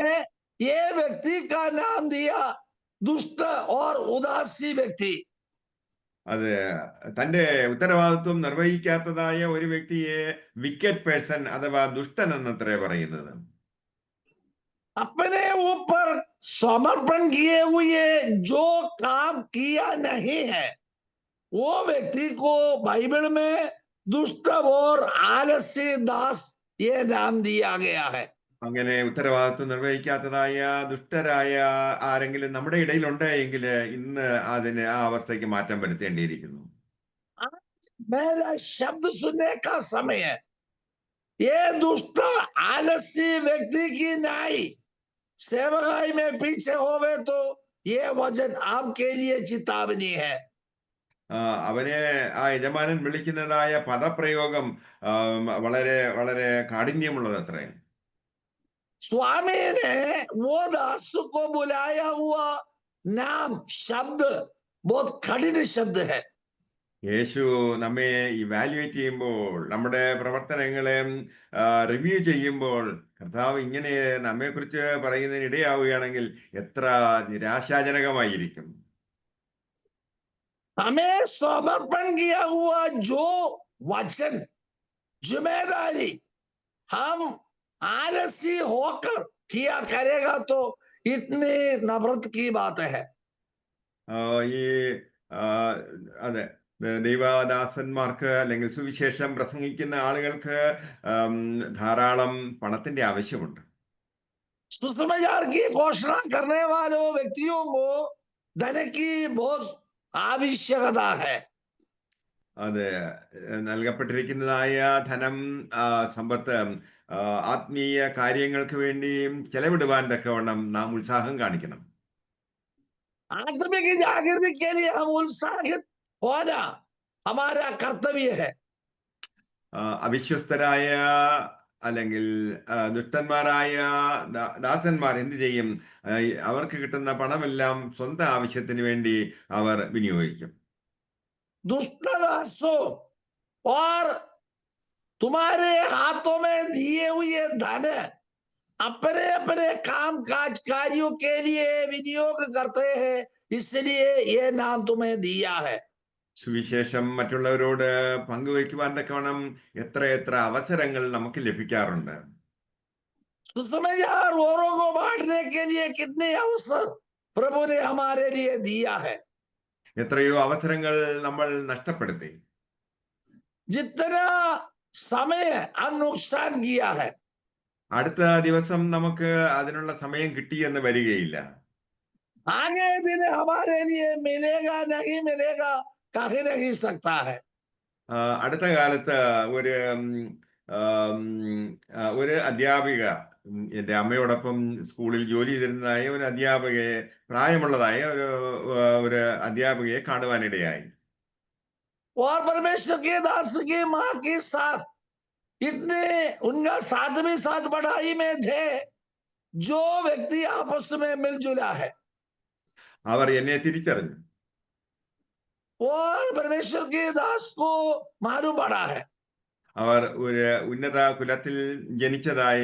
ये व्यक्ति का नाम दिया दुष्ट और उदासी व्यक्ति। അത് തന്റെ ഉത്തരവാദിത്വം നിർവഹിക്കാത്തതായ ഒരു വ്യക്തിയെ വിക്കറ്റ് പേഴ്സൺ അഥവാ ദുഷ്ടൻ എന്നത്രേ പറയുന്നത്. अपने ऊपर समर्पण किए हुए जो काम किया नहीं है वो व्यक्ति को बाइबल में दुष्ट और आलसी दास ये नाम दिया गया है। അങ്ങനെ ഉത്തരവാദിത്വം നിർവഹിക്കാത്തതായ ദുഷ്ടരായ ആരെങ്കിലും നമ്മുടെ ഇടയിലുണ്ട് എങ്കിൽ ഇന്ന് അതിന് ആ അവസ്ഥയ്ക്ക് മാറ്റം വരുത്തേണ്ടിയിരിക്കുന്നു. मेरा शब्द सुनने का समय है। ये दुष्ट आलसी व्यक्ति की नाई सेवकाई में पीछे होवे तो ये वचन आपके लिए चेतावनी है। അവനെ ആ യജമാനൻ വിളിക്കുന്നതായ പദപ്രയോഗം വളരെ വളരെ കാഠിന്യമുള്ളത് അത്രേ. स्वामी ने वो दास को बुलाया हुआ नाम शब्द बहुत कठिन शब्द है। യേശു നമ്മെ ഇവാലുവേറ്റ് ചെയ്യുമ്പോൾ നമ്മുടെ പ്രവർത്തനങ്ങളെ റിവ്യൂ ചെയ്യുമ്പോൾ കർത്താവ് ഇങ്ങനെ നമ്മെക്കുറിച്ച് പറയുന്നതിന് ഇടയാവുകയാണെങ്കിൽ എത്ര നിരാശാജനകമായിരിക്കും. हमें समर्पण किया हुआ जो वचन जिम्मेदारी हम आलसी होकर किया करेगा तो इतनी नफरत की बात है। ഈ അതെ ദൈവദാസന്മാർക്ക് അല്ലെങ്കിൽ സുവിശേഷം പ്രസംഗിക്കുന്ന ആളുകൾക്ക് ധാരാളം പണത്തിന്റെ ആവശ്യമുണ്ട്. सुसमाचार की घोषणा करने वालों व्यक्तियों को धन की बहुत आवश्यकता है। അത് നൽകപ്പെട്ടിരിക്കുന്നതായ ധനം, സമ്പത്ത്, ആത്മീയ കാര്യങ്ങൾക്ക് വേണ്ടിയും ചെലവിടുവാൻ തക്കവണ്ണം നാം ഉത്സാഹം കാണിക്കണം. आत्मिक जागृति के लिए हम उत्साहित होना हमारा कर्तव्य है। അവിശ്വസ്തരായ അല്ലെങ്കിൽ ദുഷ്ടന്മാരായ ദാസന്മാർ എന്ത് ചെയ്യും? അവർക്ക് കിട്ടുന്ന പണമെല്ലാം സ്വന്തം ആവശ്യത്തിന് വേണ്ടി അവർ വിനിയോഗിക്കും. दुष्ट दासों और तुम्हारे हाथों में दिए हुए धन अपने अपने काम काज कार्यों के लिए विनियोग करते हैं, इसलिए ये नाम तुम्हें दिया है। സുവിശേഷം മറ്റുള്ളവരോട് പങ്കുവയ്ക്കുവാൻ തക്കവണ്ണം എത്ര അവസരങ്ങൾ നമുക്ക് ലഭിക്കാറുണ്ട്. सुसमाचार औरों को बांटने के लिए कितने अवसर प्रभु ने हमारे लिए दिया है। എത്രയോ അവസരങ്ങൾ നമ്മൾ നഷ്ടപ്പെടുത്തി. जितना समय हम नुकसान किया है, അടുത്ത ദിവസം നമുക്ക് അതിനുള്ള സമയം കിട്ടിയെന്ന് വരികയില്ല. आगे दिन हमारे लिए मिलेगा नहीं मिलेगा कह नहीं सकता है। അടുത്ത കാലത്ത് ഒരു അധ്യാപിക, എൻ്റെ അമ്മയോടൊപ്പം സ്കൂളിൽ ജോലി ചെയ്തിരുന്നതായ ഒരു അധ്യാപികയെ, പ്രായമുള്ളതായ ഒരു അധ്യാപികയെ കാണുവാനിടയായി. और परमेश्वर के दास की माँ के साथ इतने उनका सातवीं साथ पढ़ाई में थे, जो व्यक्ति आपस में मिलजुला है അവർ എന്നെ തിരിച്ചറിഞ്ഞു. और परमेश्वर के दास को मालूम पड़ा है। അവർ ഒരു ഉന്നത കുലത്തിൽ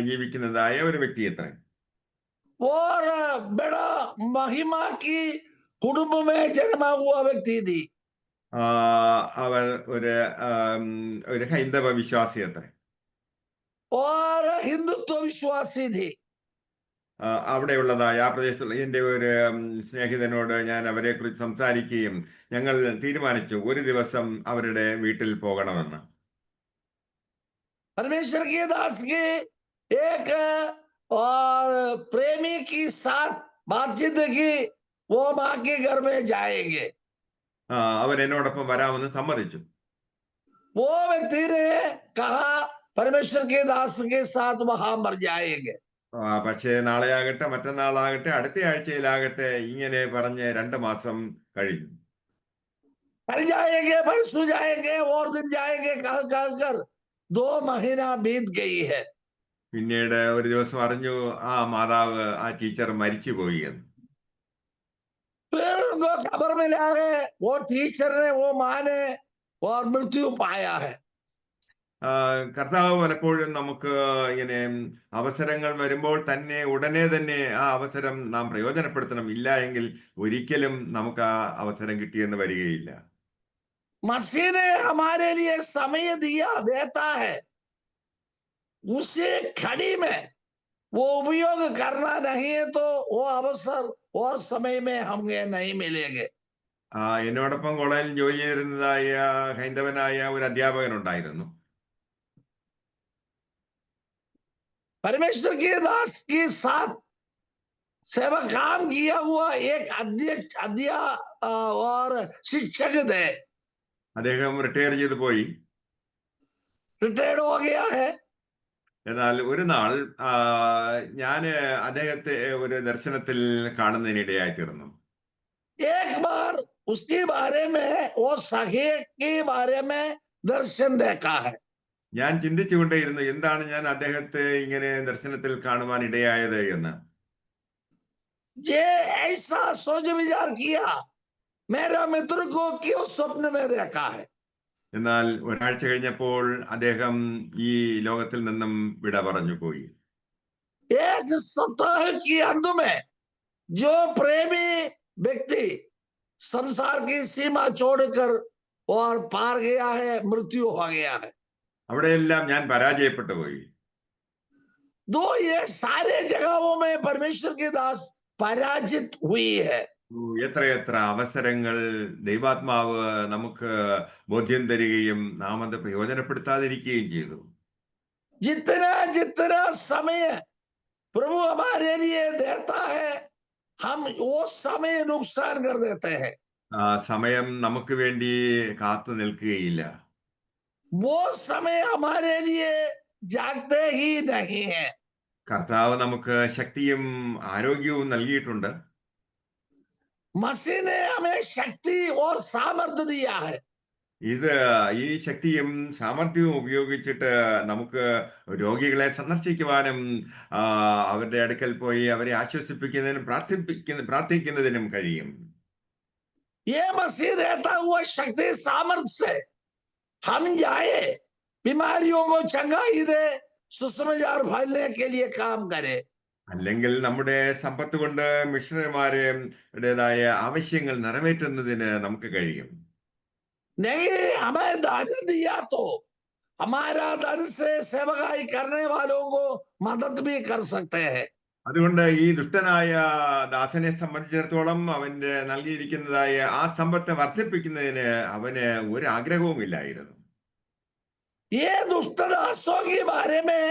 ജീവിക്കുന്നതായ ഒരു വ്യക്തിയത്രേ. और बड़ा महिमा की कुटुंब में जन्मा हुआ व्यक्ति थी। അവർ ഒരു ഹൈന്ദവ വിശ്വാസിയത്രേ. और हिंदुत्व विश्वासी थी। അവിടെയുള്ളതായ ആ പ്രദേശത്തുള്ള എൻ്റെ ഒരു സ്നേഹിതനോട് ഞാൻ അവരെ കുറിച്ച് സംസാരിക്കുകയും ഞങ്ങൾ തീരുമാനിച്ചു ഒരു ദിവസം അവരുടെ വീട്ടിൽ പോകണമെന്ന്. परमेश्वर के दास के एक और प्रेमी की साथ बातचीत की, वो माँ के घर में जाएंगे। അവൻ എന്നോടൊപ്പം വരാമെന്ന് സമ്മതിച്ചു. वो व्यक्ति ने कहा परमेश्वर के दास के साथ वहां मर जाएंगे। പക്ഷേ നാളെയാകട്ടെ മറ്റന്നാളാകട്ടെ അടുത്ത ആഴ്ചയിലാകട്ടെ ഇങ്ങനെ പറഞ്ഞ് 2 മാസം കഴിഞ്ഞു. कल जाएंगे परसों जाएंगे और दिन जाएंगे कर 2 महीना बीत गई है। പിന്നീട് ഒരു ദിവസം അറിഞ്ഞു ആ മാതാവ്, ആ ടീച്ചർ മരിച്ചുപോയി എന്ന്. फिर उनको खबर मिला है वो टीचर ने, वो माँ ने और मृत्यु पाया है। കർത്താവ് പലപ്പോഴും നമുക്ക് ഇങ്ങനെ അവസരങ്ങൾ വരുമ്പോൾ തന്നെ ഉടനെ തന്നെ ആ അവസരം നാം പ്രയോജനപ്പെടുത്തണം. ഇല്ല എങ്കിൽ ഒരിക്കലും നമുക്ക് ആ അവസരം കിട്ടിയെന്ന് വരികയില്ല. मसीह ने हमारे लिए समय देता है, उसे खड़ी में वो उपयोग करना नहीं है तो वो अवसर और समय में हमें नहीं मिलेंगे। എന്നോടൊപ്പം കോളേജിൽ ജോലി ചെയ്തിരുന്നതായ ഹൈന്ദവനായ ഒരു അധ്യാപകൻ ഉണ്ടായിരുന്നു. परमेश्वर के दास के साथ सेवा काम किया हुआ एक अध्यक्ष और शिक्षक थे। അദ്ദേഹം റിട്ടയർ ചെയ്തു പോയി. रिटायर्ड हो गया है। എന്നാൽ ഒരു നാൾ ഞാൻ അദ്ദേഹത്തെ ഒരു ദർശനത്തിൽ കാണുന്നതിനിടയായി തീർന്നു. एक बार उसके बारे में और सखे के बारे में दर्शन देखा है। ഞാൻ ചിന്തിച്ചുകൊണ്ടേയിരുന്നു എന്താണ് ഞാൻ അദ്ദേഹത്തെ ഇങ്ങനെ ദർശനത്തിൽ കാണുവാൻ ഇടയായത് എന്ന്. ये ऐसा सोच विचार किया, मेरा मित्र को क्यों स्वप्न में देखा है। എന്നാൽ ഒരാഴ്ച കഴിഞ്ഞപ്പോൾ അദ്ദേഹം ഈ ലോകത്തിൽ നിന്നും വിട പറഞ്ഞു പോയി. एक सप्ताह की अंत में जो प्रेमी व्यक्ति संसार की सीमा छोड़कर और पार गया है, मृत्यु हो गया है। അവിടെയെല്ലാം ഞാൻ പരാജയപ്പെട്ടു പോയി. दो ये सारे जगहों में परमेश्वर के दास पराजित हुई है। എത്രയെത്ര അവസരങ്ങൾ ദൈവാത്മാവ് നമുക്ക് ബോധ്യം തരികയും നാം അത് പ്രയോജനപ്പെടുത്താതിരിക്കുകയും ചെയ്തു. जितना जितना समय प्रभु हमारे लिए देता है, हम वो समय नुकसान कर देते हैं। സമയം നമുക്ക് വേണ്ടി കാത്തു നിൽക്കുകയില്ല. वो समय हमारे लिए जागते ही नहीं है। കർത്താവ് നമുക്ക് ശക്തിയും ആരോഗ്യവും നൽകിയിട്ടുണ്ട്. मसीह ने हमें शक्ति और सामर्थ्य दिया है। ഇത് ഈ ശക്തിയും സാമർഥ്യവും ഉപയോഗിച്ചിട്ട് നമുക്ക് രോഗികളെ സന്ദർശിക്കുവാനും അവരുടെ അടുക്കൽ പോയി അവരെ ആശ്വസിപ്പിക്കുന്നതിനും പ്രാർത്ഥിക്കുന്നതിനും കഴിയും. ये मसीह देता हुआ शक्ति सामर्थ्य से हम जाए, बीमारियों को चंगाई दे, सुसमाचार फैलने के लिए काम करे। അല്ലെങ്കിൽ നമ്മുടെ സമ്പത്ത് കൊണ്ട് മിഷണറിമാരുടേതായ ആവശ്യങ്ങൾ നിറവേറ്റുന്നതിന് നമുക്ക് കഴിയും. नहीं, हमें दान दिया तो हमारा धन से सेवकाई करने वालों को मदद भी कर सकते हैं। അതുകൊണ്ട് ഈ ദുഷ്ടനായ ദാസനെ സംബന്ധിച്ചിടത്തോളം അവന്റെ നൽകിയിരിക്കുന്നതായ ആ സമ്പത്ത് വർദ്ധിപ്പിക്കുന്നതിന് അവന് ഒരു ആഗ്രഹവുമില്ലായിരുന്നു. ये दुष्ट दासों के बारे में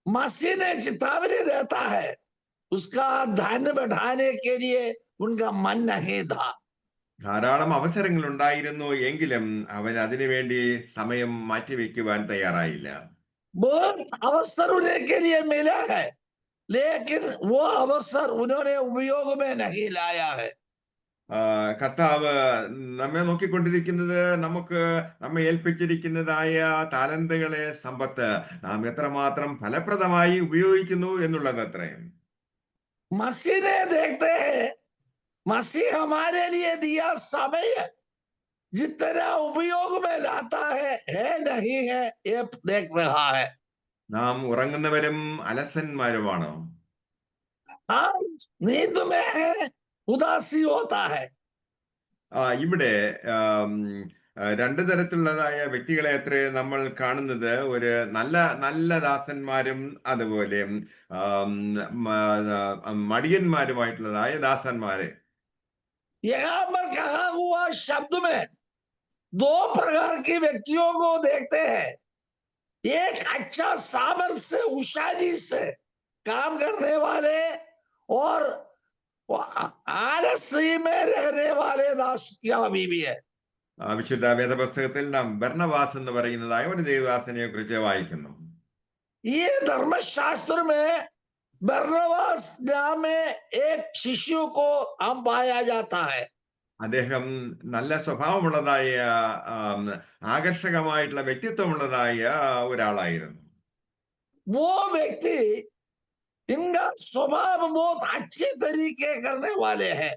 मसीह ने चेतावनी देता है, उसका धन बढ़ाने के लिए उनका मन नहीं था। ധാരാളം അവസരങ്ങൾ ഉണ്ടായിരുന്നു, എങ്കിലും അവൻ അതിനുവേണ്ടി സമയം മാറ്റിവെക്കുവാൻ തയ്യാറായില്ല. बहुत अवसर उन्हें के लिए मिला है, लेकिन वो अवसर उन्होंने उपयोग में नहीं लाया है। കർത്താവ് നമ്മെ നോക്കിക്കൊണ്ടിരിക്കുന്നത് നമ്മെ ഏൽപ്പിച്ചിരിക്കുന്നതായ താലന്തുകളെ, സമ്പത്ത് നാം എത്രമാത്രം ഫലപ്രദമായി ഉപയോഗിക്കുന്നു എന്നുള്ളത് അത്രയും. मसीह ने देखते हैं, मसीह हमारे लिए दिया समय जितना उपयोग में लाता है नहीं है, ये देख रहा है। നാം ഉറങ്ങുന്നവരും അലസന്മാരുമാണോ? हम नींद में है, उदासी होता है। ഇവിടെ രണ്ടു തരത്തിലുള്ളതായ വ്യക്തികളെ അത്രേ നമ്മൾ കാണുന്നത്. ഒരു നല്ല ദാസന്മാരും അതുപോലെ മടിയന്മാരുമായിട്ടുള്ളതായ ദാസന്മാരെ. यहाँ पर कहा हुआ शब्द में दो प्रकार के व्यक्तियों को देखते हैं। एक अच्छा सामर्थ्य से, उशारी से काम करने वाले और आलसी में रहने वाले दास या बीवी है। വിശുദ്ധ വേദപുസ്തകത്തിൽ നാം ബർന്നബാസ് എന്ന് പറയുന്നതായ ഒരു ദേവദാസനെ കുറിച്ച് വായിക്കുന്നു. ये धर्मशास्त्र में बरनबास नाम में एक शिष्य को हम पाया जाता है। അദ്ദേഹം നല്ല സ്വഭാവമുള്ളതായ ആകർഷകമായിട്ടുള്ള വ്യക്തിത്വമുള്ളതായ ഒരാളായിരുന്നു. वो व्यक्ति इनका स्वभाव बहुत अच्छे तरीके करने वाले हैं।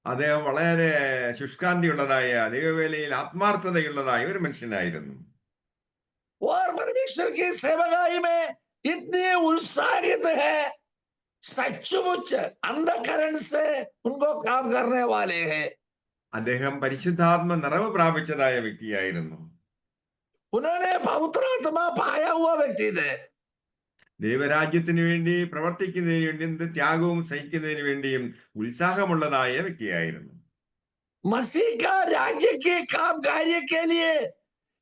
അദ്ദേഹം വളരെ ശുഷ്കാന്തിയുള്ളതായ, ദൈവവേലയിൽ ആത്മാർത്ഥതയുള്ളതായ ഒരു മനുഷ്യനായിരുന്നു. और परमेश्वर की सेवकाई में इतने उत्साहित है, सचमुच अंधकरण से उनको काम करने वाले हैं। അദ്ദേഹം പരിശുദ്ധാത്മ നിറവ് പ്രാപിച്ചതായ വ്യക്തിയായിരുന്നു. उन्होंने पवित्र आत्मा पाया हुआ व्यक्ति थे। ദൈവരാജ്യത്തിന് വേണ്ടി പ്രവർത്തിക്കുന്നതിന് വേണ്ടി എന്ത് ത്യാഗവും സഹിക്കുന്നതിന് വേണ്ടിയും ഉത്സാഹമുള്ളതായ വ്യക്തിയായിരുന്നു. मसीह का राज्य के काम कार्य के लिए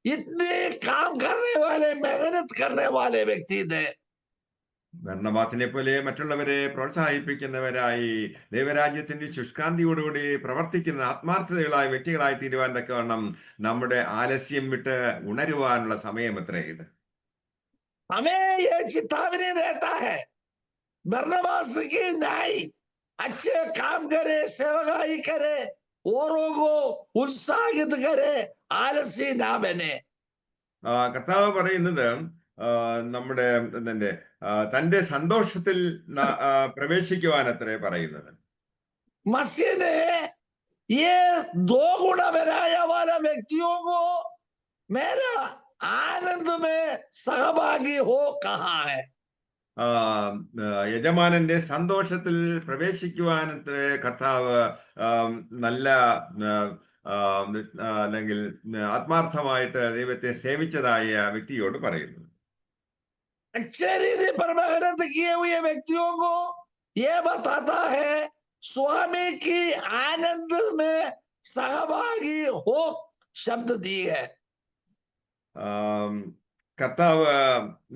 इतने काम करने वाले, मेहनत करने वाले व्यक्ति थे। ബർന്നബാസിനെ പോലെ മറ്റുള്ളവരെ പ്രോത്സാഹിപ്പിക്കുന്നവരായി, ദൈവരാജ്യത്തിന്റെ ശുഷ്കാന്തിയോടുകൂടി പ്രവർത്തിക്കുന്ന ആത്മാർത്ഥതകളായ വ്യക്തികളായി തീരുവാൻ തക്കവണ്ണം നമ്മുടെ ആലസ്യം വിട്ട് ഉണരുവാനുള്ള സമയം എത്രേ ഇത്. हमें ये चेतावनी देता है, बरनबास की नाई अच्छे काम करे, सेवकाई करे, औरों को उत्साहित करे, आलसी ना बने। കർത്താവ് പറയുന്നത് നമ്മുടെ തന്റെ സന്തോഷത്തിൽ പ്രവേശിക്കുവാൻ അത്രേ പറയുന്നത്. मसीह ने ये दो गुण बनाया वाला व्यक्तियों को मेरा आनंद में सहभागी हो कहा है। യജമാനന്റെ സന്തോഷത്തിൽ പ്രവേശിക്കുവാൻ കർത്താവ് നല്ല അല്ലെങ്കിൽ ആത്മാർത്ഥമായിട്ട് ദൈവത്തെ സേവിച്ചതായ വ്യക്തിയോട് പറയുന്നു. अच्छे रीति पर मेहनत किए हुए व्यक्तियों को ये बताता है, स्वामी की आनंद में सहभागी हो शब्द दी है। കർത്താവ്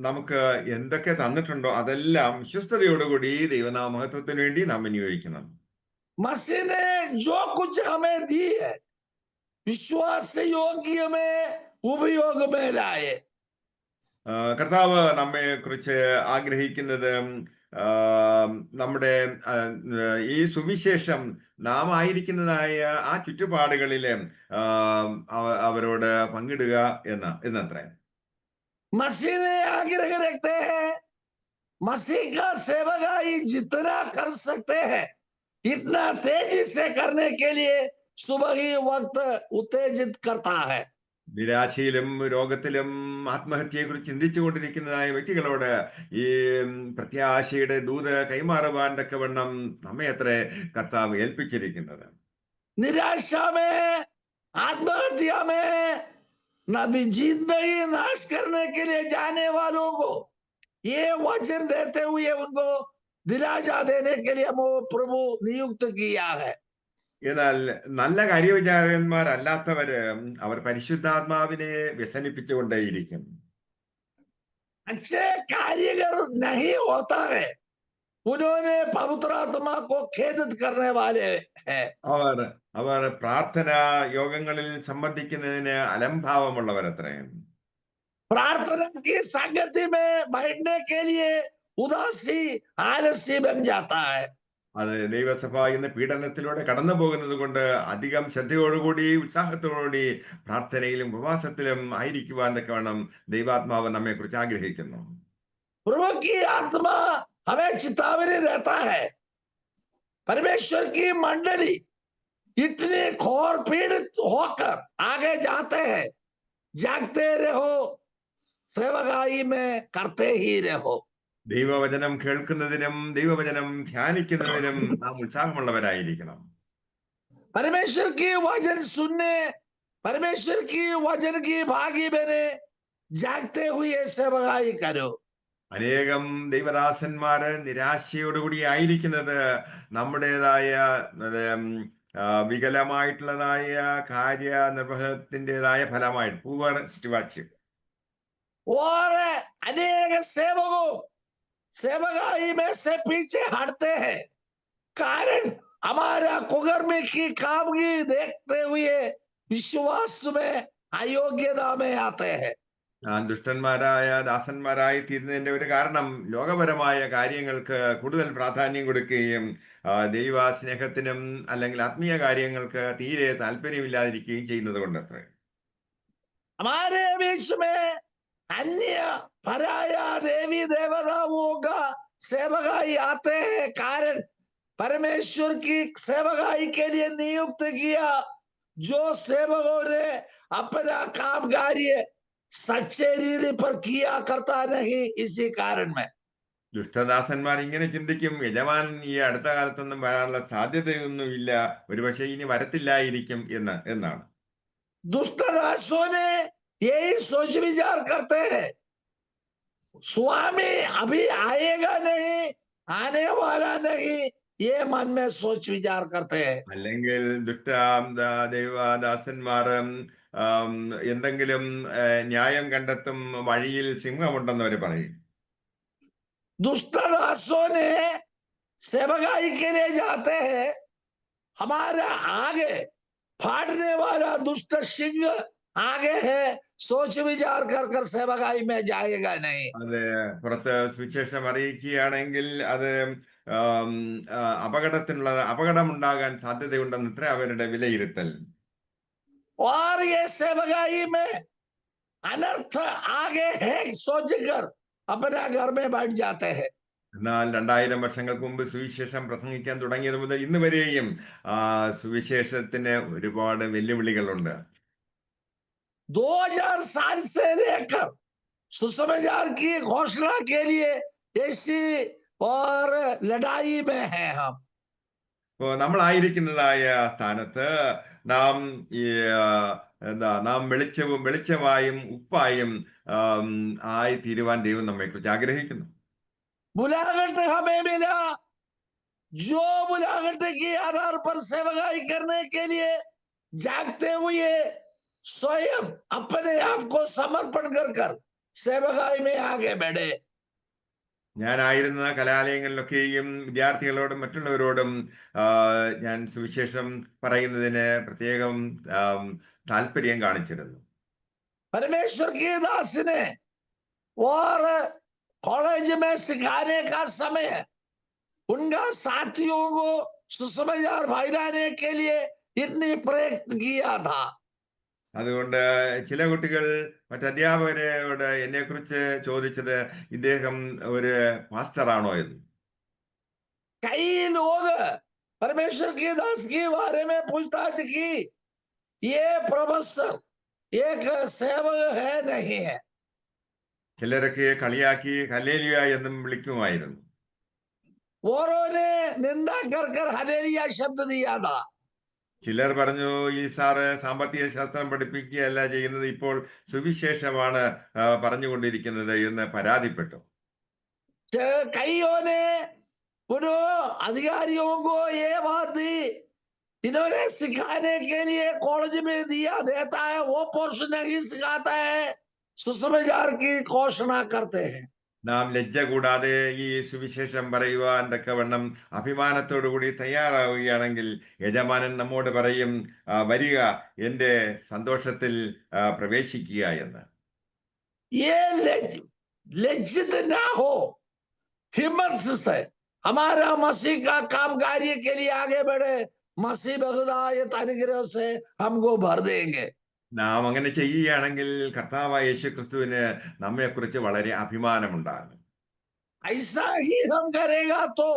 നമുക്ക് എന്തൊക്കെ തന്നിട്ടുണ്ടോ അതെല്ലാം വിശ്വസ്തയോടുകൂടി ദൈവനാമഹത്വത്തിന് വേണ്ടി നാം വിനിയോഗിക്കണം. मसीह ने जो कुछ हमें दी है विश्वास योग्य में उपयोग में लाए. കർത്താവ് നമ്മെ കുറിച്ച് ആഗ്രഹിക്കുന്നത് നമ്മുടെ ഈ സുവിശേഷം നാം ആയിരിക്കുന്നതായ ആ ചുറ്റുപാടുകളിൽ അവരോട് പങ്കിടുക എന്നത്രേ. मसीह ने आग्रह रखते हैं मसीह का सेवकाई जितना कर सकते हैं इतना तेजी से करने के लिए सुबह ही वक्त उत्तेजित करता है. നിരാശയിലും രോഗത്തിലും ആത്മഹത്യയെക്കുറിച്ച് ചിന്തിച്ചുകൊണ്ടിരിക്കുന്നതായ വ്യക്തികളോട് ഈ പ്രത്യാശയുടെ ദൂത് കൈമാറുവാൻ തക്കവണ്ണം നമ്മെ അത്ര കർത്താവ് ഏൽപ്പിച്ചിരിക്കുന്നത്. निराशा में आत्महत्या में नबी जिंदगी नाश करने के लिए जाने वालों को ये वचन देते हुए उनको दिलासा देने के लिए प्रभु नियुक्त किया है. എന്നാൽ നല്ല കാര്യവിചാരകന്മാരല്ലാത്തവര് അവർ പരിശുദ്ധാത്മാവിനെ വ്യസനിപ്പിച്ചുകൊണ്ടേയിരിക്കും. अच्छे कार्यगर नहीं होता है उन्होंने पवित्र आत्मा को खेदित करने वाले हैं. അവർ പ്രാർത്ഥനാ യോഗങ്ങളിൽ സംബന്ധിക്കുന്നതിന് അലംഭാവമുള്ളവരത്രയും. प्रार्थना की संगति में बैठने के लिए उदासी आलस्य बन जाता है. അത് ദൈവസഭ ഇന്ന് പീഡനത്തിലൂടെ കടന്നു പോകുന്നത് കൊണ്ട് അധികം ശ്രദ്ധയോടുകൂടി ഉത്സാഹത്തോടുകൂടി പ്രാർത്ഥനയിലും ഉപവാസത്തിലും ആയിരിക്കുവാൻ തക്കവണ്ണം ദൈവാത്മാവ് നമ്മെ കുറിച്ച് ആഗ്രഹിക്കുന്നു. प्रभु की आत्मा हमें चेतावनी देता है. परमेश्वर की मंडली इतने घोर पीड़ित होकर आगे जाते हैं. जागते रहो सेवकाई में करते ही रहो. ദൈവവചനം കേൾക്കുന്നതിനും ദൈവവചനം ധ്യാനിക്കുന്നതിനും നാം ഉത്സാഹമുള്ളവരായിരിക്കണം. परमेश्वर की वचन सुनने परमेश्वर की वचन की भागी बने जागते हुए सेवकाई करो. അനേകം ദൈവദാസന്മാര് നിരാശയോടുകൂടി ആയിരിക്കുന്നത് നമ്മുടേതായ വികലമായിട്ടുള്ളതായ കാര്യനിർവഹണത്തിൻ്റെതായ ഫലമായിട്ട് പൂവർ സ്റ്റുവാർഡ്ഷിപ്പ്. और अनेक सेवकों सेवकाई में से पीछे हटते हैं कारण हमारा कुकर्मी की कामगी देखते हुए विश्वास में अयोग्यता में आते हैं. ദുഷ്ടന്മാരായ ദാസന്മാരായി തീരുന്നതിന്റെ ഒരു കാരണം ലോകപരമായ കാര്യങ്ങൾക്ക് കൂടുതൽ പ്രാധാന്യം കൊടുക്കുകയും ദൈവ സ്നേഹത്തിനും അല്ലെങ്കിൽ ആത്മീയ കാര്യങ്ങൾക്ക് തീരെ താല്പര്യമില്ലാതിരിക്കുകയും ചെയ്യുന്നത് കൊണ്ടത്രേ. हमारे बीच में अन्य पराया देवी देवताओं का सेवकाई आते हैं कारण परमेश्वर की सेवकाई के लिए नियुक्त किया जो सेवकों ने अपना काम कार्य सच्चे रीति पर किया करता नहीं. इसी कारण में ദുഷ്ടദാസന്മാർ ഇങ്ങനെ ചിന്തിക്കും, യജമാൻ ഈ അടുത്ത കാലത്തൊന്നും വരാനുള്ള സാധ്യതയൊന്നും ഇല്ല, ഒരുപക്ഷെ ഇനി വരത്തില്ലായിരിക്കും എന്നാണ്. दुष्टदासों ने यही सोच विचार करते हैं स्वामी अभी आएगा नहीं आने वाला नहीं ये मन में सोच विचार करते हैं. അല്ലെങ്കിൽ ദൈവദാസന്മാർ എന്തെങ്കിലും ന്യായം കണ്ടെത്തും, വഴിയിൽ സിംഹമുണ്ടെന്ന് അവർ പറയും. दुष्टदासों ने सेवकाई के लिए जाते हैं हमारा आगे फाड़ने वाला दुष्ट सिंह आगे है सोच विचार कर सेवकाई में जाएगा नहीं. അത് പുറത്ത് സുവിശേഷം അറിയിക്കുകയാണെങ്കിൽ അത് അപകടമുണ്ടാകാൻ സാധ്യതയുണ്ടെന്ന് ഇത്ര അവരുടെ വിലയിരുത്തൽ. और ये सेवकाई में अनर्थ आगे है सोचकर अपना घर में बैठ जाते हैं. എന്നാൽ 2000 വർഷങ്ങൾക്ക് മുമ്പ് സുവിശേഷം പ്രസംഗിക്കാൻ തുടങ്ങിയത് മുതൽ ഇന്ന് വരെയും സുവിശേഷത്തിന് ഒരുപാട് വെല്ലുവിളികളുണ്ട്. 2000 साल से लेकर सुसमाचार की घोषणा के लिए ऐसी और लड़ाई में है हम. നമ്മളായിരിക്കുന്നതായ സ്ഥാനത്ത് നാം നാം വെളിച്ചമായും ഉപ്പായും ആയി തീരുവാൻ ദൈവം നമ്മെ കുറിച്ച് ആഗ്രഹിക്കുന്നു. बुलाहट हमें मिला जो बुलाहट के आधार पर सेवकाई करने के लिए जागते हुए स्वयं अपने आप को समर्पण कर सेवकाई में आगे बढ़े। ഞാനായിരുന്ന കലാലയങ്ങളിലൊക്കെയും വിദ്യാർത്ഥികളോടും മറ്റുള്ളവരോടും ഞാൻ സുവിശേഷം പറയുന്നതിന് പ്രത്യേകം താല്പര്യം കാണിച്ചിരുന്നു. परमेश्वर की दास ने और कॉलेज में सिखाने का समय उनका साथियों को सुसमाचार फैलाने के लिए इतनी प्रयत्न किया था। അതുകൊണ്ട് ചില കുട്ടികൾ മറ്റധ്യാപകരോട് എന്നെക്കുറിച്ച് ചോദിച്ചത് ഇദ്ദേഹം ഒരു പാസ്റ്ററാണോ എന്ന്. कई लोग परमेश्वर की दास के बारे में पूछताछ की, ये प्रोफेसर एक सेवक है नहीं है। ചിലരൊക്കെ കളിയാക്കി ഹല്ലേലൂയ എന്നും വിളിക്കുമായിരുന്നു. औरों ने निंदा कर कर हालेलुया शब्द दिया था। ചിലർ പറഞ്ഞു, ഈ സാറ് സാമ്പത്തിക ശാസ്ത്രം പഠിപ്പിക്കുകയല്ല ചെയ്യുന്നത്, ഇപ്പോൾ സുവിശേഷമാണ് പറഞ്ഞുകൊണ്ടിരിക്കുന്നത് എന്ന് പരാതിപ്പെട്ടു. कईयों ने उन अधिकारियों को ये बात दी, इन्होंने सिखाने के लिए कॉलेज में दिया देता है, वो पोर्शन नहीं सिखाता है, सुसमाचार की घोषणा करते हैं। നാം ലജ്ജ കൂടാതെ ഈ സുവിശേഷം പറയുവാൻ തക്കവണ്ണം അഭിമാനത്തോടുകൂടി തയ്യാറാവുകയാണെങ്കിൽ യജമാനൻ നമ്മോട് പറയും, വരിക, എൻ്റെ സന്തോഷത്തിൽ പ്രവേശിക്കുക എന്ന്. ये लज्जित ना हो, हिम्मत से हमारा मसीह का काम कार्य के लिए आगे बढ़े, मसीह बहुदायत अनुग्रह से हमको भर देंगे। നാം അങ്ങനെ ചെയ്യുകയാണെങ്കിൽ കർത്താവായ യേശു ക്രിസ്തുവിന് നമ്മെക്കുറിച്ച് വളരെ അഭിമാനമുണ്ടാകും. ऐसा ही हम करेगा तो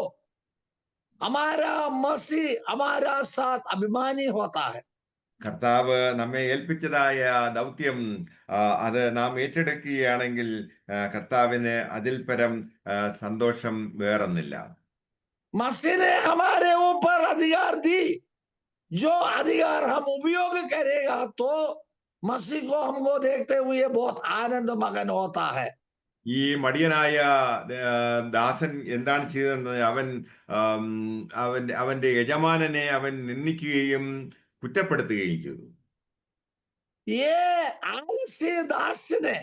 हमारा मसीह हमारा साथ अभिमानी होता है। കർത്താവ് നമ്മെ ഏൽപ്പിച്ചതായ ദൗത്യം അത് നാം ഏറ്റെടുക്കുകയാണെങ്കിൽ കർത്താവിന് അതിൽ പരം സന്തോഷം വേറൊന്നില്ല. मसीह ने हमारे ऊपर अधिकार दी, जो अधिकार हम उपयोग करेगा तो मसीह को हमको देखते हुए बहुत आनंद मगन होता है। ഈ മടിയനായ ദാസൻ എന്താണ് ചെയ്തതെന്ന് അവന്റെ യജമാനനെ അവൻ നിന്ദിക്കുകയും കുറ്റപ്പെടുത്തുകയും ചെയ്തു. ये आलसी दास ने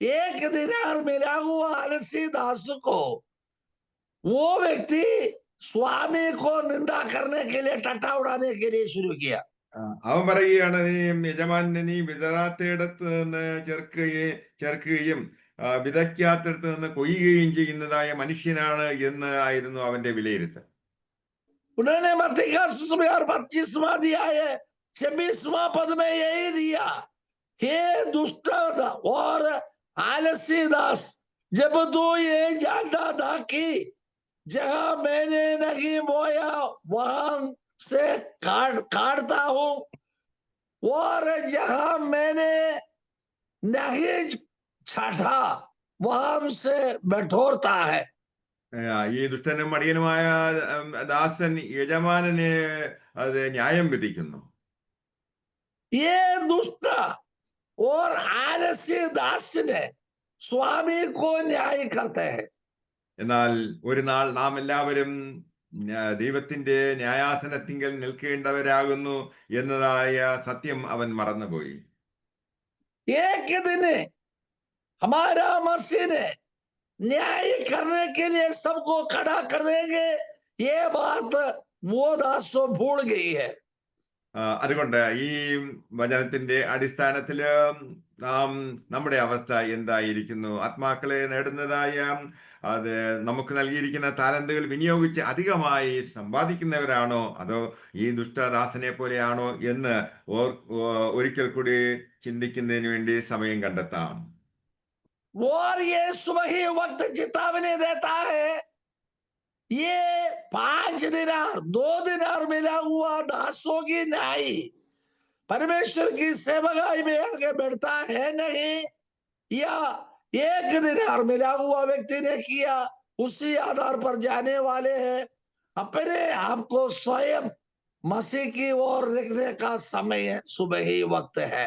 एक दिनार मिला हुआ आलसी दास को वो व्यक्ति स्वामी को निंदा करने के लिए, टट्टा उड़ाने के लिए शुरू किया। അവൻ പറയുകയാണ്, നീ യജമാനെ നീ വിതറാത്തയിടത്ത് നിന്ന് ചേർക്കുകയും വിതയ്ക്കാത്തടത്ത് നിന്ന് കൊയ്യുകയും ചെയ്യുന്നതായ മനുഷ്യനാണ് എന്ന് ആയിരുന്നു അവന്റെ വിലയിരുത്തൽ. उन्होंने मत्ती का सुसमाचार 25वां अध्याय 26वां पद में यही दिया, हे दुष्ट और आलसी दास, जब तू ये जानता था कि जहां मैंने नहीं बोया वहां से काटता हूं, और जहां मैंने नहीं छाटा वहां से बठोरता है। ഈ ദുഷ്ടനും മടിയനുമായ ദാസൻ യജമാനനെ അത് ന്യായം വിധിക്കുന്നു. ये दुष्ट और आलसी दास ने स्वामी को न्याय करते हैं। എന്നാൽ ഒരു നാൾ നാം എല്ലാവരും ദൈവത്തിന്റെ ന്യായാസനത്തിങ്കൽ നിൽക്കേണ്ടവരാകുന്നു എന്നതായ സത്യം അവൻ മറന്നുപോയി. एक दिन हमारा मसीह ने न्याय करने के लिए सबको खड़ा कर देंगे, ये बात वो दासों भूल गई है। അതുകൊണ്ട് ഈ വചനത്തിന്റെ അടിസ്ഥാനത്തില് നാം നമ്മുടെ അവസ്ഥ എന്തായിരിക്കുന്നു? ആത്മാക്കളെ നേടുന്നതായ അത് നമുക്ക് നൽകിയിരിക്കുന്ന താലന്തുകൾ വിനിയോഗിച്ച് അധികമായി സമ്പാദിക്കുന്നവരാണോ അതോ ഈ ദുഷ്ടദാസനെ പോലെയാണോ എന്ന് ഒരിക്കൽ കൂടി ചിന്തിക്കുന്നതിന് വേണ്ടി സമയം കണ്ടെത്താം. और ये सुबह ही वक्त चेतावनी देता है, ये 5 दिनार 2 दिनार मिला हुआ दासों की न्याय परमेश्वर की सेवकाई में आगे बढ़ता है नहीं, या 1 दिनार मिला हुआ व्यक्ति ने किया उसी आधार पर जाने वाले हैं। अपने आप को स्वयं मसीह की ओर रखने का समय सुबह ही वक्त है।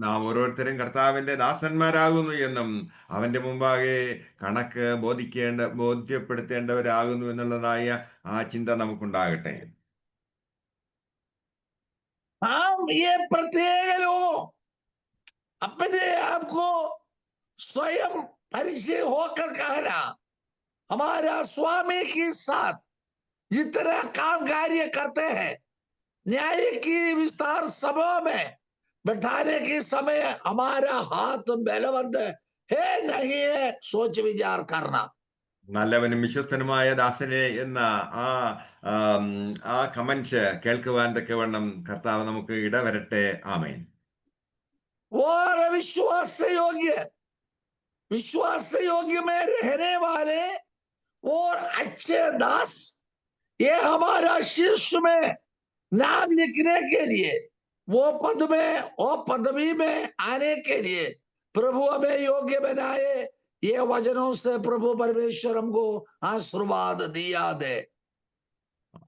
നാം ഓരോരുത്തരും കർത്താവിന്റെ ദാസന്മാരാകുന്നു എന്നും അവന്റെ മുമ്പാകെ കണക്ക് ബോധ്യപ്പെടുത്തേണ്ടവരാകുന്നു എന്നുള്ളതായ ആ ചിന്ത നമുക്കുണ്ടാകട്ടെ. हम ये प्रत्येक लोग अपने आप को स्वयं परिचय होकर कहना, हमारा स्वामी के साथ जितना काम कार्य करते हैं, न्याय की विस्तार सभा में बैठाने के समय हमारा हाथ बलवंत है नहीं है, सोच विचार करना। നല്ലവനും വിശ്വസ്തനുമായ ദാസനെ എന്ന ആ ആ കമന്റ് കേൾക്കുവാൻ തക്കവണ്ണം കർത്താവ് നമുക്ക് ഇടവരട്ടെ. ആമേൻ. और विश्वास योग्य में रहने वाले और अच्छे दास, ये हमारा शीर्ष में नाम लिखने के लिए, वो पद में और पदवी में आने के लिए प्रभु हमें योग्य बनाए। ये वचनों से प्रभु परमेश्वर हमको आशीर्वाद दिया दे।